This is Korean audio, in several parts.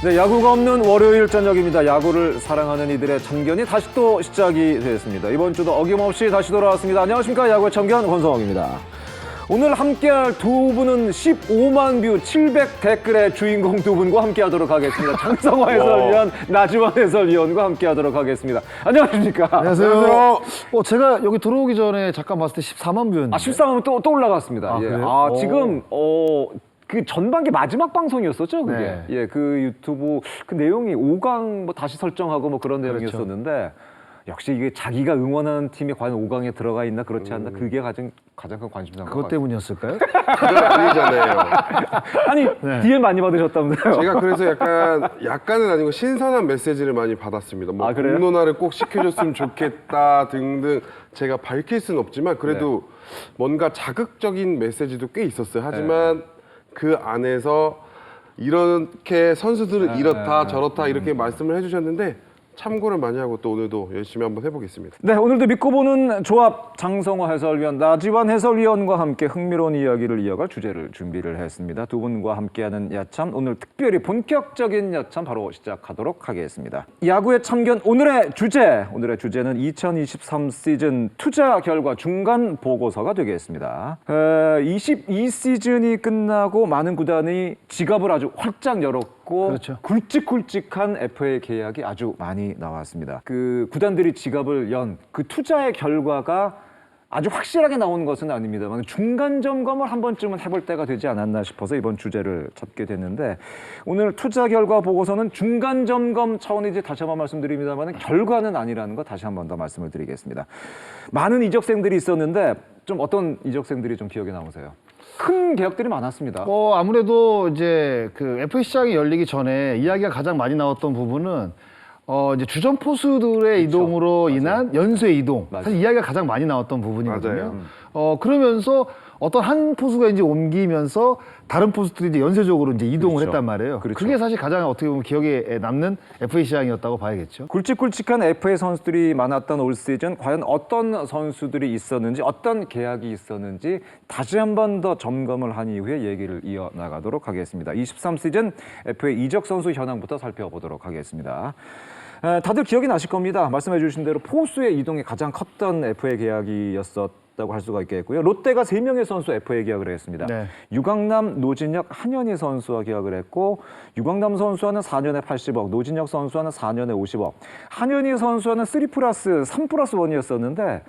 네, 야구가 없는 월요일 저녁입니다. 야구를 사랑하는 이들의 참견이 다시 또 시작이 되었습니다. 이번 주도 어김없이 다시 돌아왔습니다. 안녕하십니까. 야구의 참견 권성욱입니다. 오늘 함께할 두 분은 15만 뷰 700 댓글의 주인공 두 분과 함께하도록 하겠습니다. 장성화 해설위원, 나지완 해설위원과 함께하도록 하겠습니다. 안녕하십니까. 안녕하세요. 제가 여기 들어오기 전에 잠깐 봤을 때 14만 뷰였는데. 14만 또 올라갔습니다. 아, 예. 그래요? 지금 그 전반기 마지막 방송이었었죠, 그게. 네. 예, 그 유튜브 그 내용이 5강 뭐 다시 설정하고 뭐 그런 내용이었었는데 역시 이게 자기가 응원하는 팀이 과연 5강에 들어가 있나 그렇지 않나 그게 가장 큰 관심사인 것 그것 같아요. 때문이었을까요? 그건 아니잖아요. 아니, 네. DM 많이 받으셨다면서요? 제가 그래서 약간은 아니고 신선한 메시지를 많이 받았습니다. 뭐 아, 그래요? 공론화를 꼭 시켜줬으면 좋겠다 등등 제가 밝힐 수는 없지만 그래도 뭔가 자극적인 메시지도 꽤 있었어요. 하지만 그 안에서 이렇게 선수들은 이렇다 저렇다 이렇게 말씀을 해주셨는데 참고를 많이 하고 또 오늘도 열심히 한번 해보겠습니다. 네, 오늘도 믿고 보는 조합 장성화 해설위원, 나지완 해설위원과 함께 흥미로운 이야기를 이어갈 주제를 준비를 했습니다. 두 분과 함께하는 야참, 오늘 특별히 본격적인 야참 바로 시작하도록 하겠습니다. 야구의 참견 오늘의 주제는 2023 시즌 투자 결과 중간 보고서가 되겠습니다. 22시즌이 끝나고 많은 구단이 지갑을 아주 활짝 열었고 그렇죠. 굵직굵직한 FA 계약이 아주 많이 나왔습니다. 그 구단들이 지갑을 연 그 투자의 결과가 아주 확실하게 나온 것은 아닙니다만 중간 점검을 한 번쯤은 해볼 때가 되지 않았나 싶어서 이번 주제를 잡게 됐는데 오늘 투자 결과 보고서는 중간 점검 차원이지 다시 한번 말씀드립니다만 결과는 아니라는 거 다시 한 번 더 말씀을 드리겠습니다. 많은 이적생들이 있었는데 좀 어떤 이적생들이 좀 기억에 남으세요? 큰 계약들이 많았습니다. 아무래도 이제 그 FA 시장이 열리기 전에 이야기가 가장 많이 나왔던 부분은 이제 주전 포수들의 이동으로 인한 연쇄 이동. 사실 이야기가 가장 많이 나왔던 부분이거든요. 그러면서 어떤 한 포수가 이제 옮기면서 다른 포수들이 이제 연쇄적으로 이제 이동을 했단 말이에요. 그게 사실 가장 어떻게 보면 기억에 남는 FA 시장이었다고 봐야겠죠. 굵직굵직한 FA 선수들이 많았던 올 시즌 과연 어떤 선수들이 있었는지 어떤 계약이 있었는지 다시 한 번 더 점검을 한 이후에 얘기를 이어나가도록 하겠습니다. 23 시즌 FA 이적 선수 현황부터 살펴보도록 하겠습니다. 다들 기억이 나실 겁니다. 말씀해 주신 대로 포수의 이동이 가장 컸던 FA 계약이었다고 할 수가 있겠고요. 롯데가 3명의 선수 FA 계약을 했습니다. 네. 유강남, 노진혁, 한현희 선수와 계약을 했고 유강남 선수와는 4년에 80억, 노진혁 선수와는 4년에 50억. 한현희 선수와는 3+1이었었는데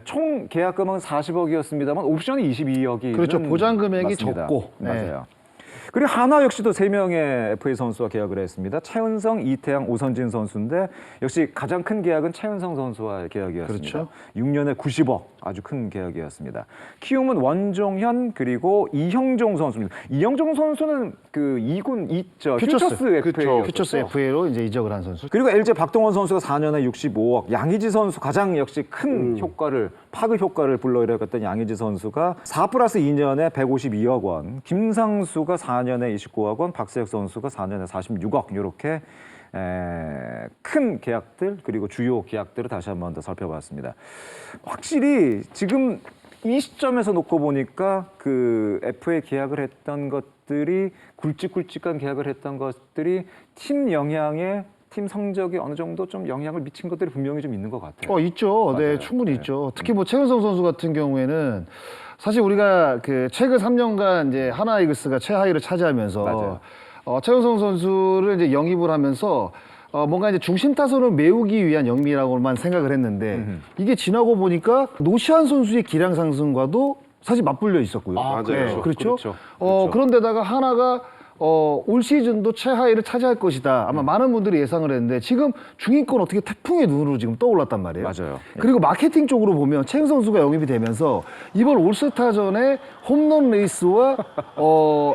총 계약금은 40억이었습니다만 옵션이 22억이 그렇죠. 보장 금액이 맞습니다. 적고. 맞아요. 그리고 하나 역시도 3명의 FA 선수와 계약을 했습니다. 차윤성, 이태양, 오선진 선수인데 역시 가장 큰 계약은 차윤성 선수와의 계약이었습니다. 그렇죠. 6년에 90억, 아주 큰 계약이었습니다. 키움은 원종현 그리고 이형종 선수입니다. 이형종 선수는 그 2군 퓨처스 FA 퓨처스 FA로 이제 이적을 한 선수. 그리고 LG 박동원 선수가 4년에 65억, 양의지 선수 가장 역시 큰 효과를 파급 효과를 불러일으켰던 양의지 선수가 4+2년에 152억 원, 김상수가 4년에 29억 원, 박세혁 선수가 4년에 46억 이렇게 큰 계약들 그리고 주요 계약들을 다시 한 번 더 살펴봤습니다. 확실히 지금 이 시점에서 놓고 보니까 그 FA 계약을 했던 것들이 굵직굵직한 계약을 했던 것들이 팀 영향에 팀 성적에 어느 정도 좀 영향을 미친 것들이 분명히 좀 있는 것 같아요. 있죠. 네, 충분히 있죠. 특히 뭐 최은성 선수 같은 경우에는 사실 우리가 그 최근 3년간 이제 하나이글스가 최하위를 차지하면서 최은성 선수를 이제 영입을 하면서 뭔가 이제 중심 타선을 메우기 위한 영입이라고만 생각을 했는데 이게 지나고 보니까 노시안 선수의 기량 상승과도 사실 맞불려 있었고요. 맞아요. 네, 그렇죠. 그렇죠. 그런데다가 하나가 올 시즌도 최하위를 차지할 것이다. 아마 많은 분들이 예상을 했는데 지금 중위권 어떻게 태풍의 눈으로 지금 떠올랐단 말이에요. 맞아요. 그리고 마케팅 쪽으로 보면 최은 선수가 영입이 되면서 이번 올스타전에 홈런 레이스와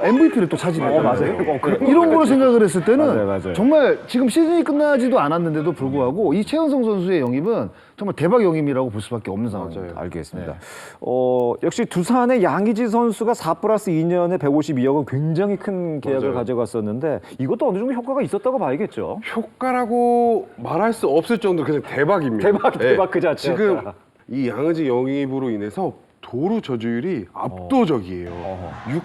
MVP를 또 차지했단 말이에요. 이런 걸 생각을 했을 때는 맞아요. 정말 지금 시즌이 끝나지도 않았는데도 불구하고 이 최은성 선수의 영입은 정말 대박 영입이라고 볼 수밖에 없는 상황입니다. 알겠습니다. 역시 두산의 양의지 선수가 4+2년에 152억은 굉장히 큰 계약을 가져갔었는데 이것도 어느 정도 효과가 있었다고 봐야겠죠. 효과라고 말할 수 없을 정도로 그냥 대박입니다. 대박 그 자체였다. 지금 이 양의지 영입으로 인해서 도루 저주율이 압도적이에요.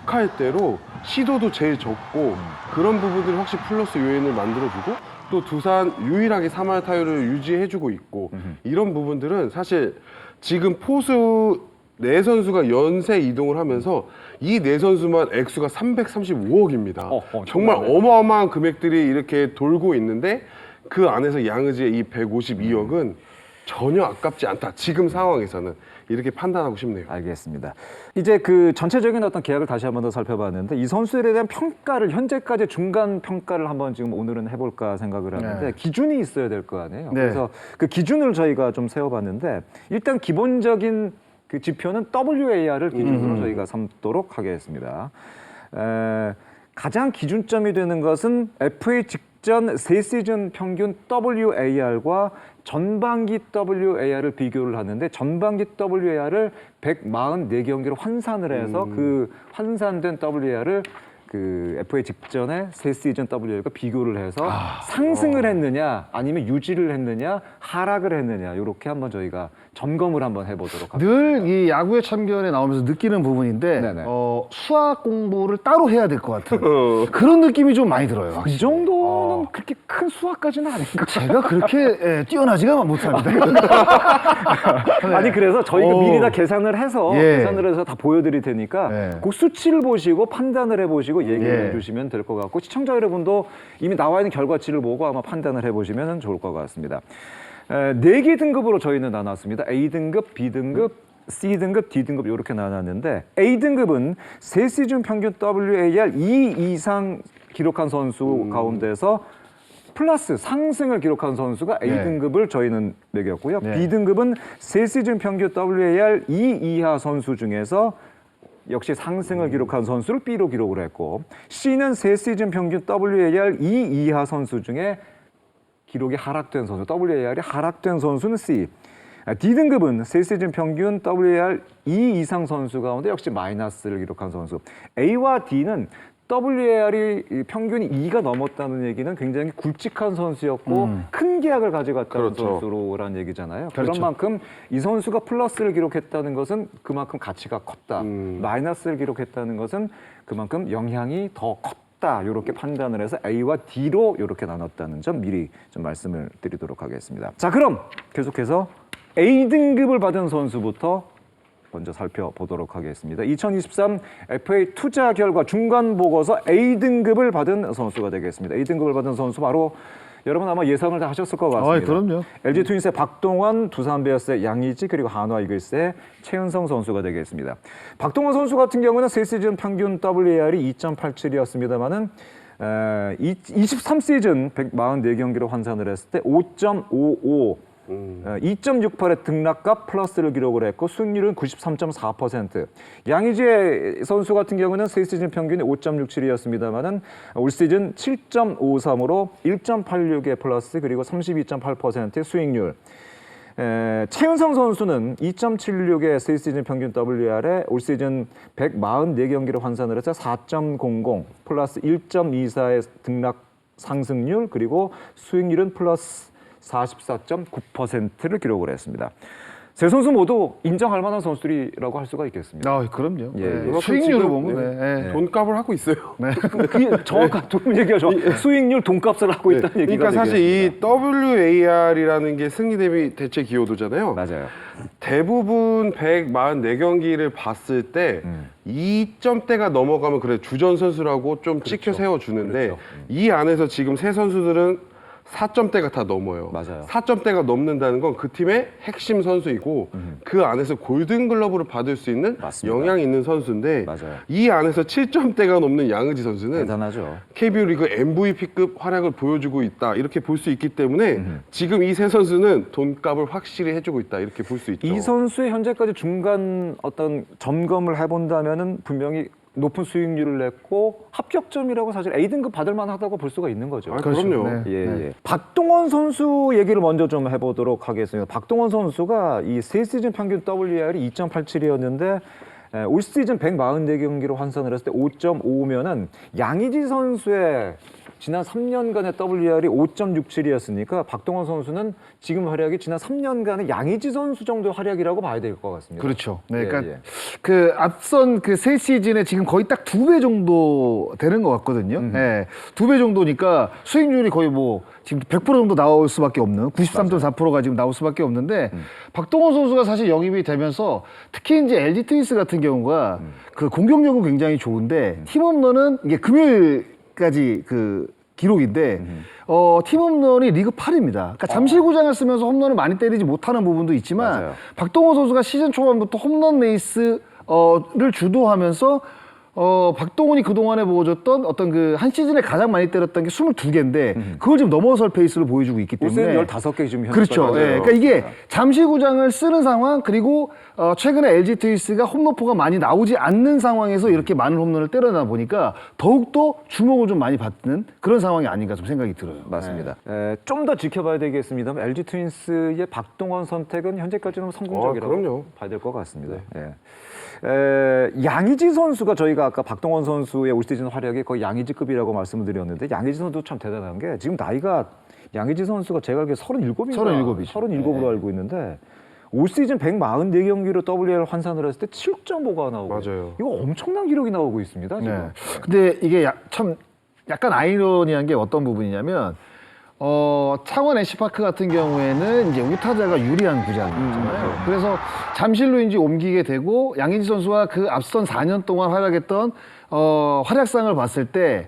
6할대로 시도도 제일 적고 그런 부분들이 확실히 플러스 요인을 만들어주고 또 두산 유일하게 3할 타율을 유지해주고 있고 이런 부분들은 사실 지금 포수 네 선수가 연쇄 이동을 하면서 이 네 선수만 액수가 335억입니다. 정말 어마어마한 금액들이 이렇게 돌고 있는데 그 안에서 양의지의 이 152억은 전혀 아깝지 않다. 지금 상황에서는 이렇게 판단하고 싶네요. 알겠습니다. 이제 그 전체적인 어떤 계약을 다시 한번 더 살펴봤는데 이 선수들에 대한 평가를 현재까지 중간 평가를 한번 지금 오늘은 해볼까 생각을 하는데 기준이 있어야 될 거 아니에요. 그래서 그 기준을 저희가 좀 세워봤는데 일단 기본적인 그 지표는 WAR을 기준으로 저희가 삼도록 하겠습니다. 가장 기준점이 되는 것은 FA 직전 세 시즌 평균 WAR과 전반기 WAR을 비교를 하는데 전반기 WAR을 144경기로 환산을 해서 그 환산된 WAR을 그 FA 직전에 세 시즌 WAR과 비교를 해서 상승을 했느냐 아니면 유지를 했느냐 하락을 했느냐 이렇게 한번 저희가 점검을 한번 해보도록 하겠습니다. 늘 이 야구의 참견에 나오면서 느끼는 부분인데 네네. 수학 공부를 따로 해야 될 것 같은 그런 느낌이 좀 많이 들어요. 이 정도는 그렇게 큰 수학까지는 아닌가? 제가 그렇게 뛰어나지가 못합니다. 아니 그래서 저희가 미리 다 계산을 해서 예. 다 보여드릴 테니까 예. 그 수치를 보시고 판단을 해보시고 얘기를 예. 해주시면 될 것 같고 시청자 여러분도 이미 나와 있는 결과치를 보고 아마 판단을 해보시면 좋을 것 같습니다. 4개 등급으로 저희는 나눴습니다. A등급, B등급, C등급, D등급 이렇게 나눴는데 A등급은 세 시즌 평균 WAR 2 이상 기록한 선수 가운데서 플러스 상승을 기록한 선수가 A등급을 저희는 매겼고요. B등급은 세 시즌 평균 WAR 2 이하 선수 중에서 역시 상승을 기록한 선수를 B로 기록을 했고 C는 세 시즌 평균 WAR 2 이하 선수 중에 기록이 하락된 선수, WAR이 하락된 선수는 C. D등급은 세 시즌 평균 WAR 2 이상 선수 가운데 역시 마이너스를 기록한 선수. A와 D는 WAR이 평균이 2가 넘었다는 얘기는 굉장히 굵직한 선수였고 큰 계약을 가져갔다는 선수로라는 얘기잖아요. 그런 만큼 이 선수가 플러스를 기록했다는 것은 그만큼 가치가 컸다. 마이너스를 기록했다는 것은 그만큼 영향이 더 컸다. 이렇게 판단을 해서 A와 D로 이렇게 나눴다는 점 미리 좀 말씀을 드리도록 하겠습니다. 자, 그럼 계속해서 A등급을 받은 선수부터 먼저 살펴보도록 하겠습니다. 2023 FA 투자 결과 중간 보고서 A등급을 받은 선수가 되겠습니다. A등급을 받은 선수 바로 여러분 아마 예상을 다 하셨을 것 같습니다. 그럼요. LG 트윈스의 박동원, 두산 베어스의 양의지 그리고 한화 이글스의 최은성 선수가 되겠습니다. 박동원 선수 같은 경우는 세 시즌 평균 WAR이 2.87이었습니다만은 23시즌 144경기로 환산을 했을 때 5.55 2.68의 등락과 플러스를 기록을 했고 수익률은 93.4%. 양의지 선수 같은 경우는 세 시즌 평균이 5.67이었습니다만은 올 시즌 7.53으로 1.86의 플러스 그리고 32.8%의 수익률. 최은성 선수는 2.76의 세 시즌 평균 WR에 올 시즌 144경기를 환산을 해서 4.00 플러스 1.24의 등락 상승률 그리고 수익률은 플러스 44.9%를 기록을 했습니다. 세 선수 모두 인정할 만한 선수들이라고 할 수가 있겠습니다. 그럼요. 예. 수익률을 보면 돈값을 하고 있어요. 그게 정확한 좋은 얘기죠. 수익률 돈값을 하고 있다는 얘기가 그러니까 사실 되겠습니다. 이 WAR이라는 게 승리 대비 대체 기여도잖아요. 맞아요. 대부분 144경기를 봤을 때 2점대가 넘어가면 그래 주전 선수라고 좀 찍혀 세워주는데 이 안에서 지금 세 선수들은 4점대가 다 넘어요. 맞아요. 4점대가 넘는다는 건 그 팀의 핵심 선수이고 그 안에서 골든글러브를 받을 수 있는 맞습니다. 영향이 있는 선수인데 맞아요. 이 안에서 7점대가 넘는 양의지 선수는 대단하죠. KBO 리그 MVP급 활약을 보여주고 있다 이렇게 볼 수 있기 때문에 지금 이 세 선수는 돈값을 확실히 해주고 있다 이렇게 볼 수 있죠. 이 선수의 현재까지 중간 어떤 점검을 해본다면은 분명히 높은 수익률을 냈고 합격점이라고 사실 A등급 받을 만하다고 볼 수가 있는 거죠. 그럼요. 네. 예. 박동원 선수 얘기를 먼저 좀 해보도록 하겠습니다. 박동원 선수가 이 세 시즌 평균 WAR이 2.87이었는데 올 시즌 144경기로 환산을 했을 때 5.55면은 양의지 선수의 지난 3년간의 WR이 5.67이었으니까 박동원 선수는 지금 활약이 지난 3년간의 양의지 선수 정도의 활약이라고 봐야 될 것 같습니다. 그렇죠. 네, 예, 그러니까 예. 그 앞선 그 세 시즌에 지금 거의 딱 2배 정도 되는 것 같거든요. 네, 2배 정도니까 수익률이 거의 뭐 지금 100% 정도 나올 수밖에 없는 93.4%가 지금 나올 수밖에 없는데 박동원 선수가 사실 영입이 되면서 특히 이제 LG 트윈스 같은 경우가 그 공격력은 굉장히 좋은데 팀 홈런은 이게 금요일까지 그 기록인데 팀 홈런이 리그 8입니다. 그러니까 잠실구장을 쓰면서 홈런을 많이 때리지 못하는 부분도 있지만 맞아요. 박동원 선수가 시즌 초반부터 홈런 레이스를 주도하면서 박동원이 그동안에 보여줬던 어떤 그 한 시즌에 가장 많이 때렸던 게 22개인데 그걸 지금 넘어설 페이스를 보여주고 있기 때문에 올해는 15개 지금 현재 그렇죠. 맞아요. 예, 그러니까 이게 잠실구장을 쓰는 상황 그리고 최근에 LG 트윈스가 홈런포가 많이 나오지 않는 상황에서 이렇게 많은 홈런을 때려다 보니까 더욱더 주목을 좀 많이 받는 그런 상황이 아닌가 좀 생각이 들어요. 맞습니다. 좀 더 지켜봐야 되겠습니다만 LG 트윈스의 박동원 선택은 현재까지는 성공적이라고 그럼요. 봐야 될 것 같습니다. 예. 양의지 선수가 저희가 아까 박동원 선수의 올 시즌 활약이 거의 양의지급이라고 말씀을 드렸는데 양의지 선수도 참 대단한 게 지금 나이가 양의지 선수가 제가 알기로 37인가 37이죠. 37으로 알고 있는데 올 시즌 144경기로 WR 환산을 했을 때 7.5가 나오고 맞아요. 이거 엄청난 기록이 나오고 있습니다. 지금. 네. 근데 이게 참 약간 아이러니한 게 어떤 부분이냐면 창원 NC파크 같은 경우에는 이제 우타자가 유리한 구장이잖아요. 그래서 잠실로 이제 옮기게 되고 양의지 선수가 그 앞선 4년 동안 활약했던 활약상을 봤을 때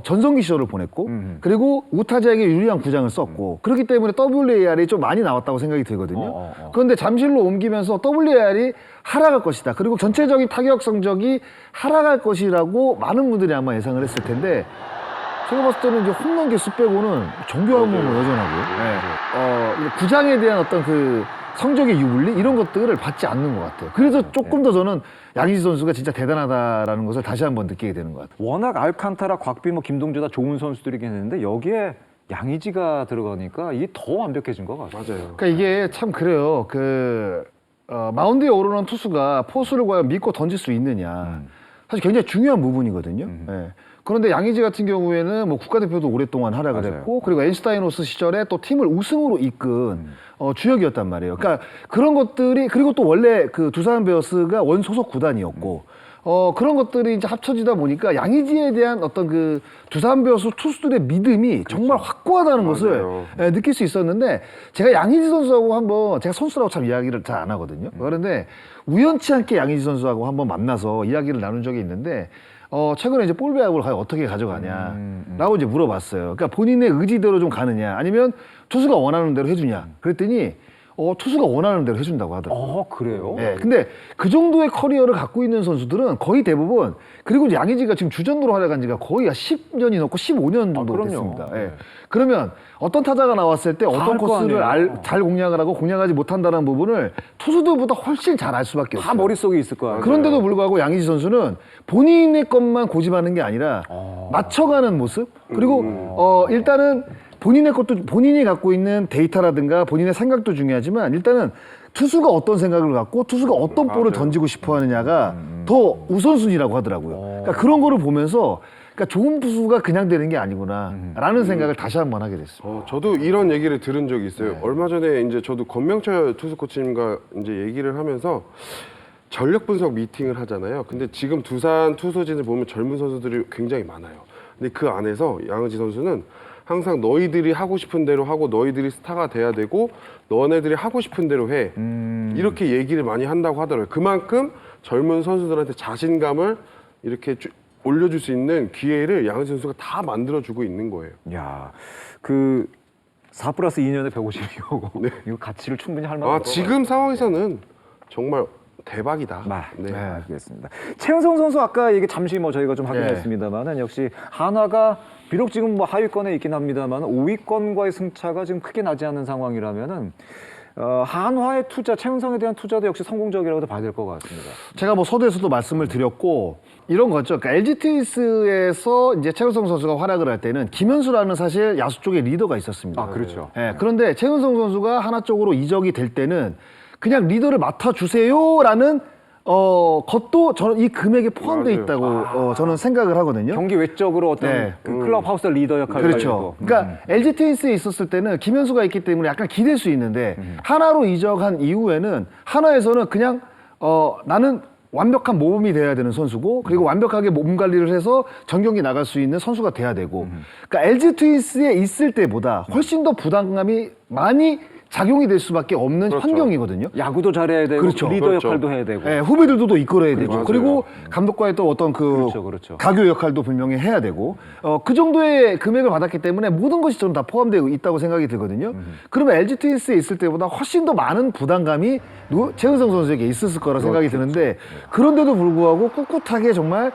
전성기 시절을 보냈고 그리고 우타자에게 유리한 구장을 썼고 그렇기 때문에 WAR이 좀 많이 나왔다고 생각이 들거든요. 그런데 잠실로 옮기면서 WAR이 하락할 것이다. 그리고 전체적인 타격 성적이 하락할 것이라고 많은 분들이 아마 예상을 했을 텐데 제가 봤을 때는 이제 홈런 개수 빼고는 정교한 몸은 여전하고요. 네. 구장에 대한 어떤 그 성적의 유불리 이런 것들을 받지 않는 것 같아요. 그래서 조금 더 저는 양의지 선수가 진짜 대단하다라는 것을 다시 한번 느끼게 되는 것 같아요. 워낙 알칸타라, 곽비모, 김동주 다 좋은 선수들이긴 했는데 여기에 양의지가 들어가니까 이게 더 완벽해진 것 같아요. 맞아요. 그러니까 이게 참 그래요. 마운드에 오르는 투수가 포수를 과연 믿고 던질 수 있느냐. 사실 굉장히 중요한 부분이거든요. 예. 그런데 양의지 같은 경우에는 뭐 국가대표도 오랫동안 활약을 맞아요. 했고 그리고 엔슈타이노스 시절에 또 팀을 우승으로 이끈 주역이었단 말이에요. 그러니까 그런 것들이 그리고 또 원래 그 두산 베어스가 원 소속 구단이었고 그런 것들이 이제 합쳐지다 보니까 양의지에 대한 어떤 그 두산 베어스 투수들의 믿음이 정말 확고하다는 것을 맞아요. 느낄 수 있었는데 제가 양의지 선수하고 한번 제가 선수라고 참 이야기를 잘 안 하거든요. 그런데 우연치 않게 양의지 선수하고 한번 만나서 이야기를 나눈 적이 있는데 최근에 이제 볼 배합을 과연 어떻게 가져가냐라고 이제 물어봤어요. 그러니까 본인의 의지대로 좀 가느냐 아니면 투수가 원하는 대로 해주냐 그랬더니 투수가 원하는 대로 해준다고 하더라고요. 그래요? 네, 근데 그 정도의 커리어를 갖고 있는 선수들은 거의 대부분 그리고 이제 양의지가 지금 주전으로 활약한 지가 거의 10년이 넘고 15년 정도 그럼요. 됐습니다. 예. 그러면 어떤 타자가 나왔을 때 어떤 알거 코스를 아니에요. 잘 공략을 하고 공략하지 못한다는 부분을 투수들보다 훨씬 잘 알 수밖에 없어요. 다 머릿속에 있을 거야. 그런데도 불구하고 양의지 선수는 본인의 것만 고집하는 게 아니라 맞춰가는 모습 그리고 일단은 본인의 것도 본인이 갖고 있는 데이터라든가 본인의 생각도 중요하지만 일단은 투수가 어떤 생각을 갖고 투수가 어떤 볼을 던지고 싶어 하느냐가 더 우선순위라고 하더라고요. 그러니까 그런 거를 보면서 그러니까 좋은 투수가 그냥 되는 게 아니구나라는 생각을 다시 한번 하게 됐어요. 저도 이런 얘기를 들은 적이 있어요. 얼마 전에 이제 저도 권명철 투수 코치님과 이제 얘기를 하면서 전력 분석 미팅을 하잖아요. 근데 지금 두산 투수진을 보면 젊은 선수들이 굉장히 많아요. 근데 그 안에서 양의지 선수는 항상 너희들이 하고 싶은 대로 하고 너희들이 스타가 돼야 되고 너네들이 하고 싶은 대로 해. 이렇게 얘기를 많이 한다고 하더라고요. 그만큼 젊은 선수들한테 자신감을 이렇게 올려줄 수 있는 기회를 양의지 선수가 다 만들어주고 있는 거예요. 야, 4+2년에 152억. 이거 가치를 충분히 할 만한 지금 상황에서는 정말 대박이다. 네, 알겠습니다. 최은성 선수 아까 얘기 잠시 저희가 좀 하긴 했습니다만은 역시 한화가 비록 지금 하위권에 있긴 합니다만 5위권과의 승차가 지금 크게 나지 않는 상황이라면은 한화의 투자, 최은성에 대한 투자도 역시 성공적이라고도 봐야 될 것 같습니다. 제가 서두에서도 말씀을 드렸고 이런 거죠. 그러니까 LG 트윈스에서 이제 최은성 선수가 활약을 할 때는 김현수라는 사실 야수 쪽에 리더가 있었습니다. 그렇죠. 네, 그런데 최은성 선수가 한화 쪽으로 이적이 될 때는 그냥 리더를 맡아주세요라는 것도 저는 이 금액에 포함되어 맞아요. 있다고 저는 생각을 하거든요. 경기 외적으로 어떤 네. 그 클럽하우스 리더 역할을 그렇죠. 하고. 그러니까 LG 트윈스에 있었을 때는 김현수가 있기 때문에 약간 기댈 수 있는데 하나로 이적한 이후에는 하나에서는 그냥 나는 완벽한 모범이 돼야 되는 선수고 그리고 완벽하게 몸 관리를 해서 전 경기 나갈 수 있는 선수가 돼야 되고 그러니까 LG 트윈스에 있을 때보다 훨씬 더 부담감이 많이 작용이 될 수밖에 없는 그렇죠. 환경이거든요. 야구도 잘해야 되고 그렇죠. 리더 그렇죠. 역할도 해야 되고. 네, 후배들도 또 이끌어야 되고 맞아요. 그리고 감독과의 또 어떤 그 그렇죠, 그렇죠. 가교 역할도 분명히 해야 되고 그 정도의 금액을 받았기 때문에 모든 것이 저는 다 포함되어 있다고 생각이 들거든요. 그러면 LG 트윈스에 있을 때보다 훨씬 더 많은 부담감이 최은성 선수에게 있었을 거라 생각이 드는데 그런데도 불구하고 꿋꿋하게 정말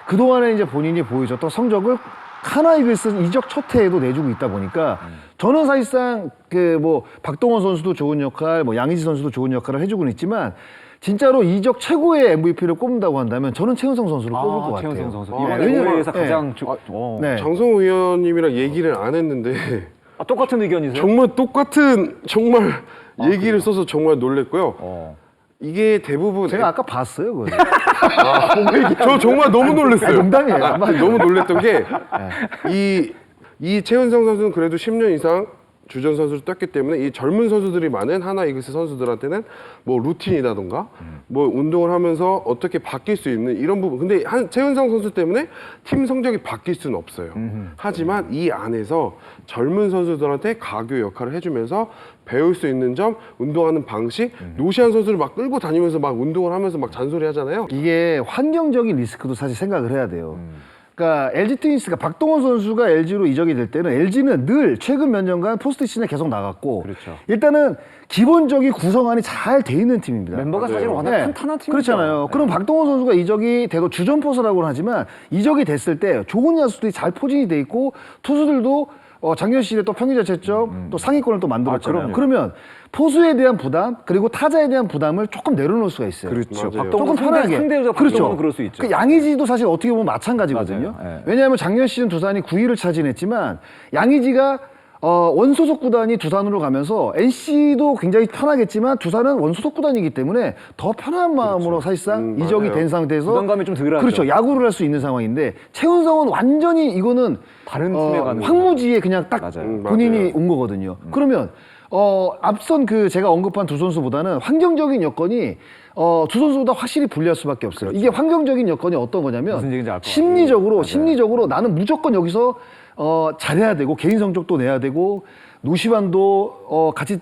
그동안에 이제 본인이 보여줬던 성적을 하나 이글스 이적 첫 해에도 내주고 있다 보니까 저는 사실상 그 뭐 박동원 선수도 좋은 역할, 뭐 양의지 선수도 좋은 역할을 해주고는 있지만 진짜로 이적 최고의 MVP를 꼽는다고 한다면 저는 최은성 선수를 꼽을 것 같아요. 최은성 선수. 아, 이번 왜냐면- 올해에서 네. 가장 네. 장성호 의원님이랑 얘기를 안 했는데 똑같은 의견이세요? 정말 똑같은 얘기를 써서 정말 놀랬고요. 이게 대부분 제가 아까 봤어요, 그거. 저 정말 너무 놀랐어요. 아니, 농담이에요. 아마 너무 놀랬던 게 이 최은성 선수는 그래도 10년 이상 주전 선수를 떴기 때문에 이 젊은 선수들이 많은 하나 이글스 선수들한테는 뭐 루틴이라던가 뭐 운동을 하면서 어떻게 바뀔 수 있는 이런 부분. 근데 최은성 선수 때문에 팀 성적이 바뀔 수는 없어요. 하지만 이 안에서 젊은 선수들한테 가교 역할을 해주면서 배울 수 있는 점, 운동하는 방식, 노시안 선수를 막 끌고 다니면서 막 운동을 하면서 막 잔소리 하잖아요. 이게 환경적인 리스크도 사실 생각을 해야 돼요. 그러니까 LG 트윈스가 박동원 선수가 LG로 이적이 될 때는 LG는 늘 최근 몇 년간 포스트 시즌에 계속 나갔고 그렇죠. 일단은 기본적인 구성안이 잘 돼 있는 팀입니다. 멤버가 사실 워낙 네. 탄탄한 팀이죠. 그렇잖아요. 그럼 박동원 선수가 이적이 돼도 주전포수라고는 하지만 이적이 됐을 때 좋은 야수들이 잘 포진이 돼 있고 투수들도 작년 시즌에 또 평균 자책점 또 상위권을 또 만들었잖아요. 그럼요. 그러면 포수에 대한 부담 그리고 타자에 대한 부담을 조금 내려놓을 수가 있어요. 그렇죠. 맞아요. 박동원 상대로 박동원은 그럴 수 있죠. 그 양의지도 사실 어떻게 보면 마찬가지거든요. 맞아요. 예. 왜냐하면 작년 시즌 두산이 9위를 차지했지만 양의지가 원소속 구단이 두산으로 가면서 NC도 굉장히 편하겠지만 두산은 원소속 구단이기 때문에 더 편한 마음으로 사실상 이적이 맞아요. 된 상태에서 부담감이 좀 덜하죠. 그렇죠. 야구를 할 수 있는 상황인데 최은성은 완전히 이거는 다른 팀에 가는 황무지에 그냥 딱 맞아요. 본인이 맞아요. 온 거거든요. 그러면 앞선 그 제가 언급한 두 선수보다는 환경적인 여건이 두 선수보다 확실히 불리할 수밖에 없어요. 이게 환경적인 여건이 어떤 거냐면 무슨 얘기인지 알 것 같아요. 심리적으로 나는 무조건 여기서 잘해야 되고 개인 성적도 내야 되고 노시반도 같이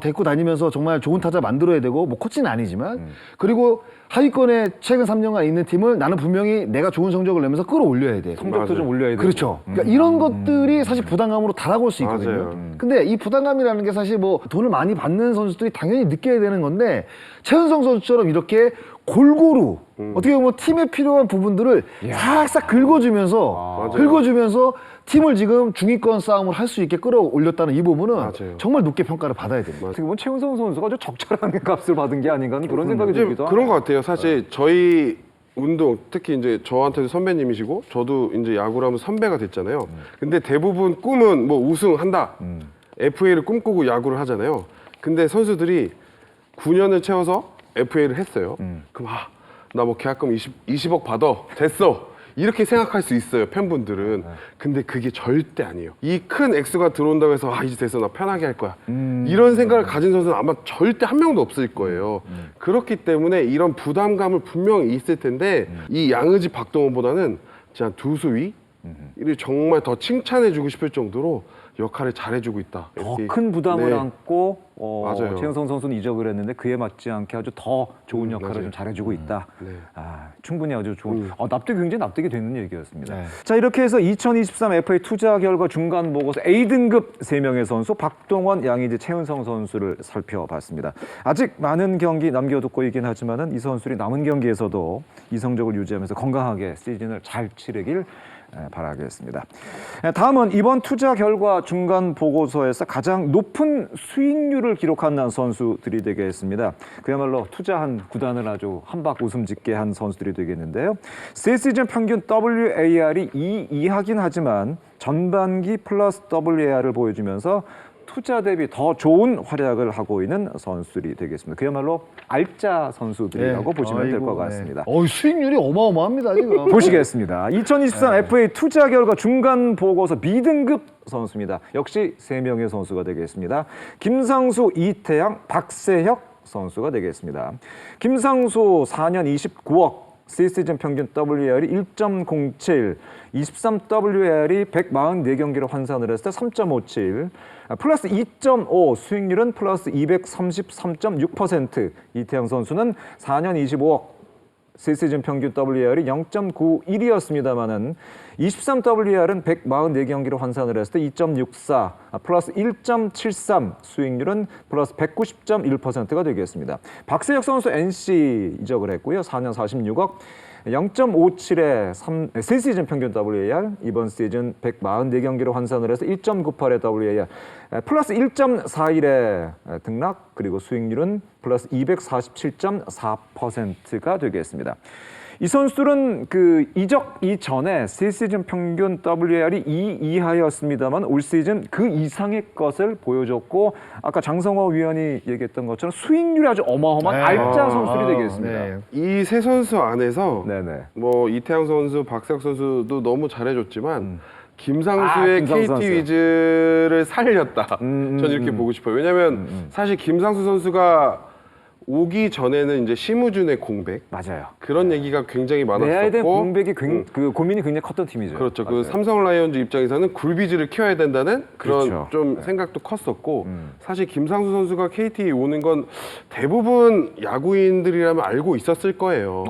데리고 다니면서 정말 좋은 타자 만들어야 되고 뭐 코치는 아니지만 그리고 하위권에 최근 3년간 있는 팀을 나는 분명히 내가 좋은 성적을 내면서 끌어올려야 돼. 성적도 맞아요. 좀 올려야 되고. 그렇죠. 그러니까 이런 것들이 사실 부담감으로 다가올 수 있거든요. 맞아요. 근데 이 부담감이라는 게 사실 뭐 돈을 많이 받는 선수들이 당연히 느껴야 되는 건데 최은성 선수처럼 이렇게 골고루 어떻게 보면 팀에 필요한 부분들을 싹싹 긁어주면서 팀을 지금 중위권 싸움을 할 수 있게 끌어올렸다는 이 부분은 맞아요. 정말 높게 평가를 받아야 됩니다. 어떻게 보면 최은성 선수가 아주 적절한 값을 받은 게 아닌가 하는 그런 생각이 이제 들기도 그런 것 하네요. 같아요. 사실 저희 운동 특히 이제 저한테도 선배님이시고 저도 이제 야구를 하면서 선배가 됐잖아요. 근데 대부분 꿈은 뭐 우승한다. FA를 꿈꾸고 야구를 하잖아요. 근데 선수들이 9년을 채워서 FA를 했어요. 그럼 나 뭐 계약금 20억 받아. 됐어. 이렇게 생각할 수 있어요, 팬분들은. 근데 그게 절대 아니에요. 이 큰 액수가 들어온다고 해서 이제 됐어, 나 편하게 할 거야. 이런 생각을 가진 선수는 아마 절대 한 명도 없을 거예요. 그렇기 때문에 이런 부담감을 분명히 있을 텐데 이 양의지 박동원보다는 진짜 두수 위 이를 정말 더 칭찬해주고 싶을 정도로 역할을 잘해주고 있다. 더 이렇게. 큰 부담을 네. 안고 맞아요. 최은성 선수는 이적을 했는데 그에 맞지 않게 아주 더 좋은 역할을 맞아요. 좀 잘해주고 있다. 네. 충분히 아주 좋은 납득이 굉장히 납득이 되는 얘기였습니다. 네. 자, 이렇게 해서 2023 FA 투자 결과 중간 보고서 A등급 3명의 선수 박동원, 양의지, 최은성 선수를 살펴봤습니다. 아직 많은 경기 남겨두고 있긴 하지만은 이 선수들이 남은 경기에서도 이 성적을 유지하면서 건강하게 시즌을 잘 치르길 바라겠습니다. 다음은 이번 투자 결과 중간 보고서에서 가장 높은 수익률을 기록한 선수들이 되겠습니다. 그야말로 투자한 구단을 아주 한박 웃음 짓게 한 선수들이 되겠는데요. 세 시즌 평균 WAR이 2 이하긴 하지만 전반기 플러스 WAR을 보여주면서 투자 대비 더 좋은 활약을 하고 있는 선수들이 되겠습니다. 그야말로 알짜 선수들이라고 보시면 될 것 같습니다. 수익률이 어마어마합니다 지금. 보시겠습니다. 2023 FA 투자 결과 중간 보고서 B등급 선수입니다. 역시 3명의 선수가 되겠습니다. 김상수, 이태양, 박세혁 선수가 되겠습니다. 김상수 4년 29억, 시시즌 평균 WAR이 1.07, 23WAR이 144경기를 환산을 했을 때 3.57, 플러스 2.5, 수익률은 플러스 233.6%. 이태양 선수는 4년 25억, 시시즌 평균 WAR이 0.91이었습니다만은 23WAR은 144경기를 환산을 했을 때 2.64, 플러스 1.73, 수익률은 플러스 190.1%가 되겠습니다. 박세혁 선수 NC 이적을 했고요. 4년 46억, 0.57의 시시즌 평균 WAR, 이번 시즌 144경기를 환산을 해서 1.98의 WAR, 플러스 1.41의 등락, 그리고 수익률은 플러스 247.4%가 되겠습니다. 이 선수들은 그 이적 이전에 시시즌 평균 WAR이 2 이하였습니다만 올 시즌 그 이상의 것을 보여줬고, 아까 장성호 위원이 얘기했던 것처럼 수익률이 아주 어마어마한 알짜 선수들이 되겠습니다. 네. 이 세 선수 안에서 네네. 뭐 이태양 선수, 박세혁 선수도 너무 잘해줬지만 김상수의 김상수 KT 선수. 위즈를 살렸다. 저는 이렇게 보고 싶어요. 왜냐하면 사실 김상수 선수가 오기 전에는 이제 심우준의 공백 맞아요. 그런 얘기가 굉장히 내야에 대한 많았었고, 공백이 그 고민이 굉장히 컸던 팀이죠. 그렇죠. 맞아요. 그 삼성 라이온즈 입장에서는 굴비즈를 키워야 된다는 그런 그렇죠. 좀 생각도 컸었고, 사실 김상수 선수가 KT에 오는 건 대부분 야구인들이라면 알고 있었을 거예요.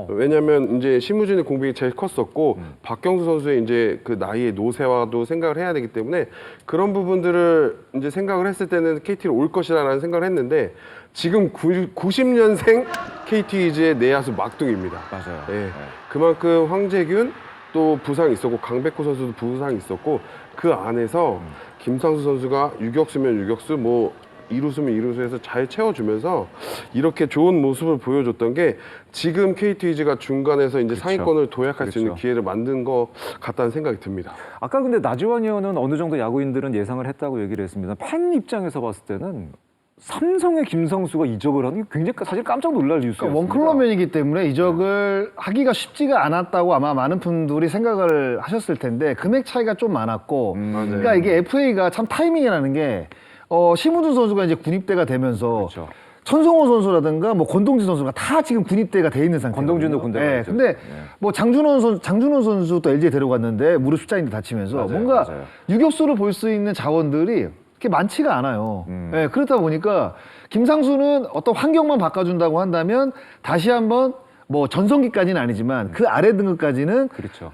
왜냐하면 이제 심우준의 공백이 제일 컸었고, 박경수 선수의 이제 그 나이의 노쇠화도 생각을 해야 되기 때문에 그런 부분들을 이제 생각을 했을 때는 KT로 올 것이라는 생각을 했는데, 지금 90년생 KT 위즈의 내야수 막둥입니다. 맞아요. 예. 그만큼 황재균 또 부상이 있었고, 강백호 선수도 부상이 있었고, 그 안에서 김상수 선수가 유격수면 유격수, 뭐 이루수면 이루수에서 잘 채워주면서 이렇게 좋은 모습을 보여줬던 게 지금 KT 위즈가 중간에서 이제 상위권을 도약할 수 있는 기회를 만든 것 같다는 생각이 듭니다. 아까 근데 나지완 의원은 어느 정도 야구인들은 예상을 했다고 얘기를 했습니다. 팬 입장에서 봤을 때는 삼성의 김상수가 이적을 하는 게 굉장히 사실 깜짝 놀랄 뉴스였습니다. 그러니까 원클럽맨이기 때문에 이적을 하기가 쉽지가 않았다고 아마 많은 분들이 생각을 하셨을 텐데, 금액 차이가 좀 많았고, 그러니까 이게 FA가 참 타이밍이라는 게 심우준 선수가 이제 군입대가 되면서 그렇죠. 천성호 선수라든가 뭐 권동진 선수가 다 지금 군입대가 돼 있는 상태예요. 권동진도 군대 네, 갔죠. 근데 뭐 장준원 선수 또 LG에 데려갔는데 무릎 십자인대 다치면서 맞아요, 뭔가 맞아요. 유격수를 볼 수 있는 자원들이 그렇게 많지가 않아요. 네, 그렇다 보니까 김상수는 어떤 환경만 바꿔준다고 한다면 다시 한번 뭐 전성기까지는 아니지만 그 아래 등급까지는 그렇죠.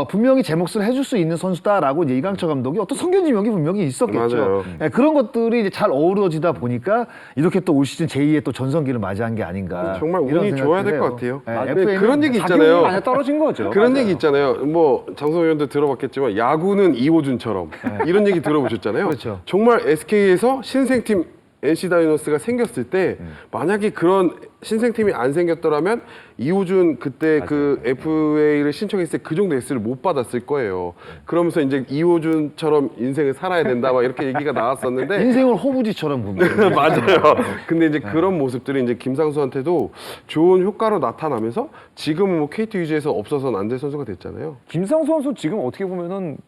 분명히 제 몫을 해줄 수 있는 선수다라고 이제 이강철 감독이 어떤 성견지명이 분명히 있었겠죠. 맞아요. 네, 그런 것들이 이제 잘 어우러지다 보니까 이렇게 또 올 시즌 제2의 또 전성기를 맞이한 게 아닌가. 정말 이런 운이 좋아야 될 것 생각을 같아요. 해요. 네, FA 는 그런 얘기 자기 운이 있잖아요. 많이 떨어진 거죠. 그런 맞아요. 얘기 있잖아요. 뭐 장성 의원도 들어봤겠지만 야구는 이호준처럼 이런 얘기 들어보셨잖아요. 그렇죠. 정말 SK에서 신생팀 NC 다이노스가 생겼을 때 만약에 그런 신생팀이 안 생겼더라면 이호준 그때 그 FA를 신청했을 때 그 정도 S를 못 받았을 거예요. 그러면서 이제 이호준처럼 인생을 살아야 된다 막 이렇게 얘기가 나왔었는데 인생을 호부지처럼 봅니다. 맞아요. 근데 이제 그런 모습들이 이제 김상수한테도 좋은 효과로 나타나면서 지금 뭐 KT 위즈에서 없어서는 안 될 선수가 됐잖아요. 김상수 선수 지금 어떻게 보면은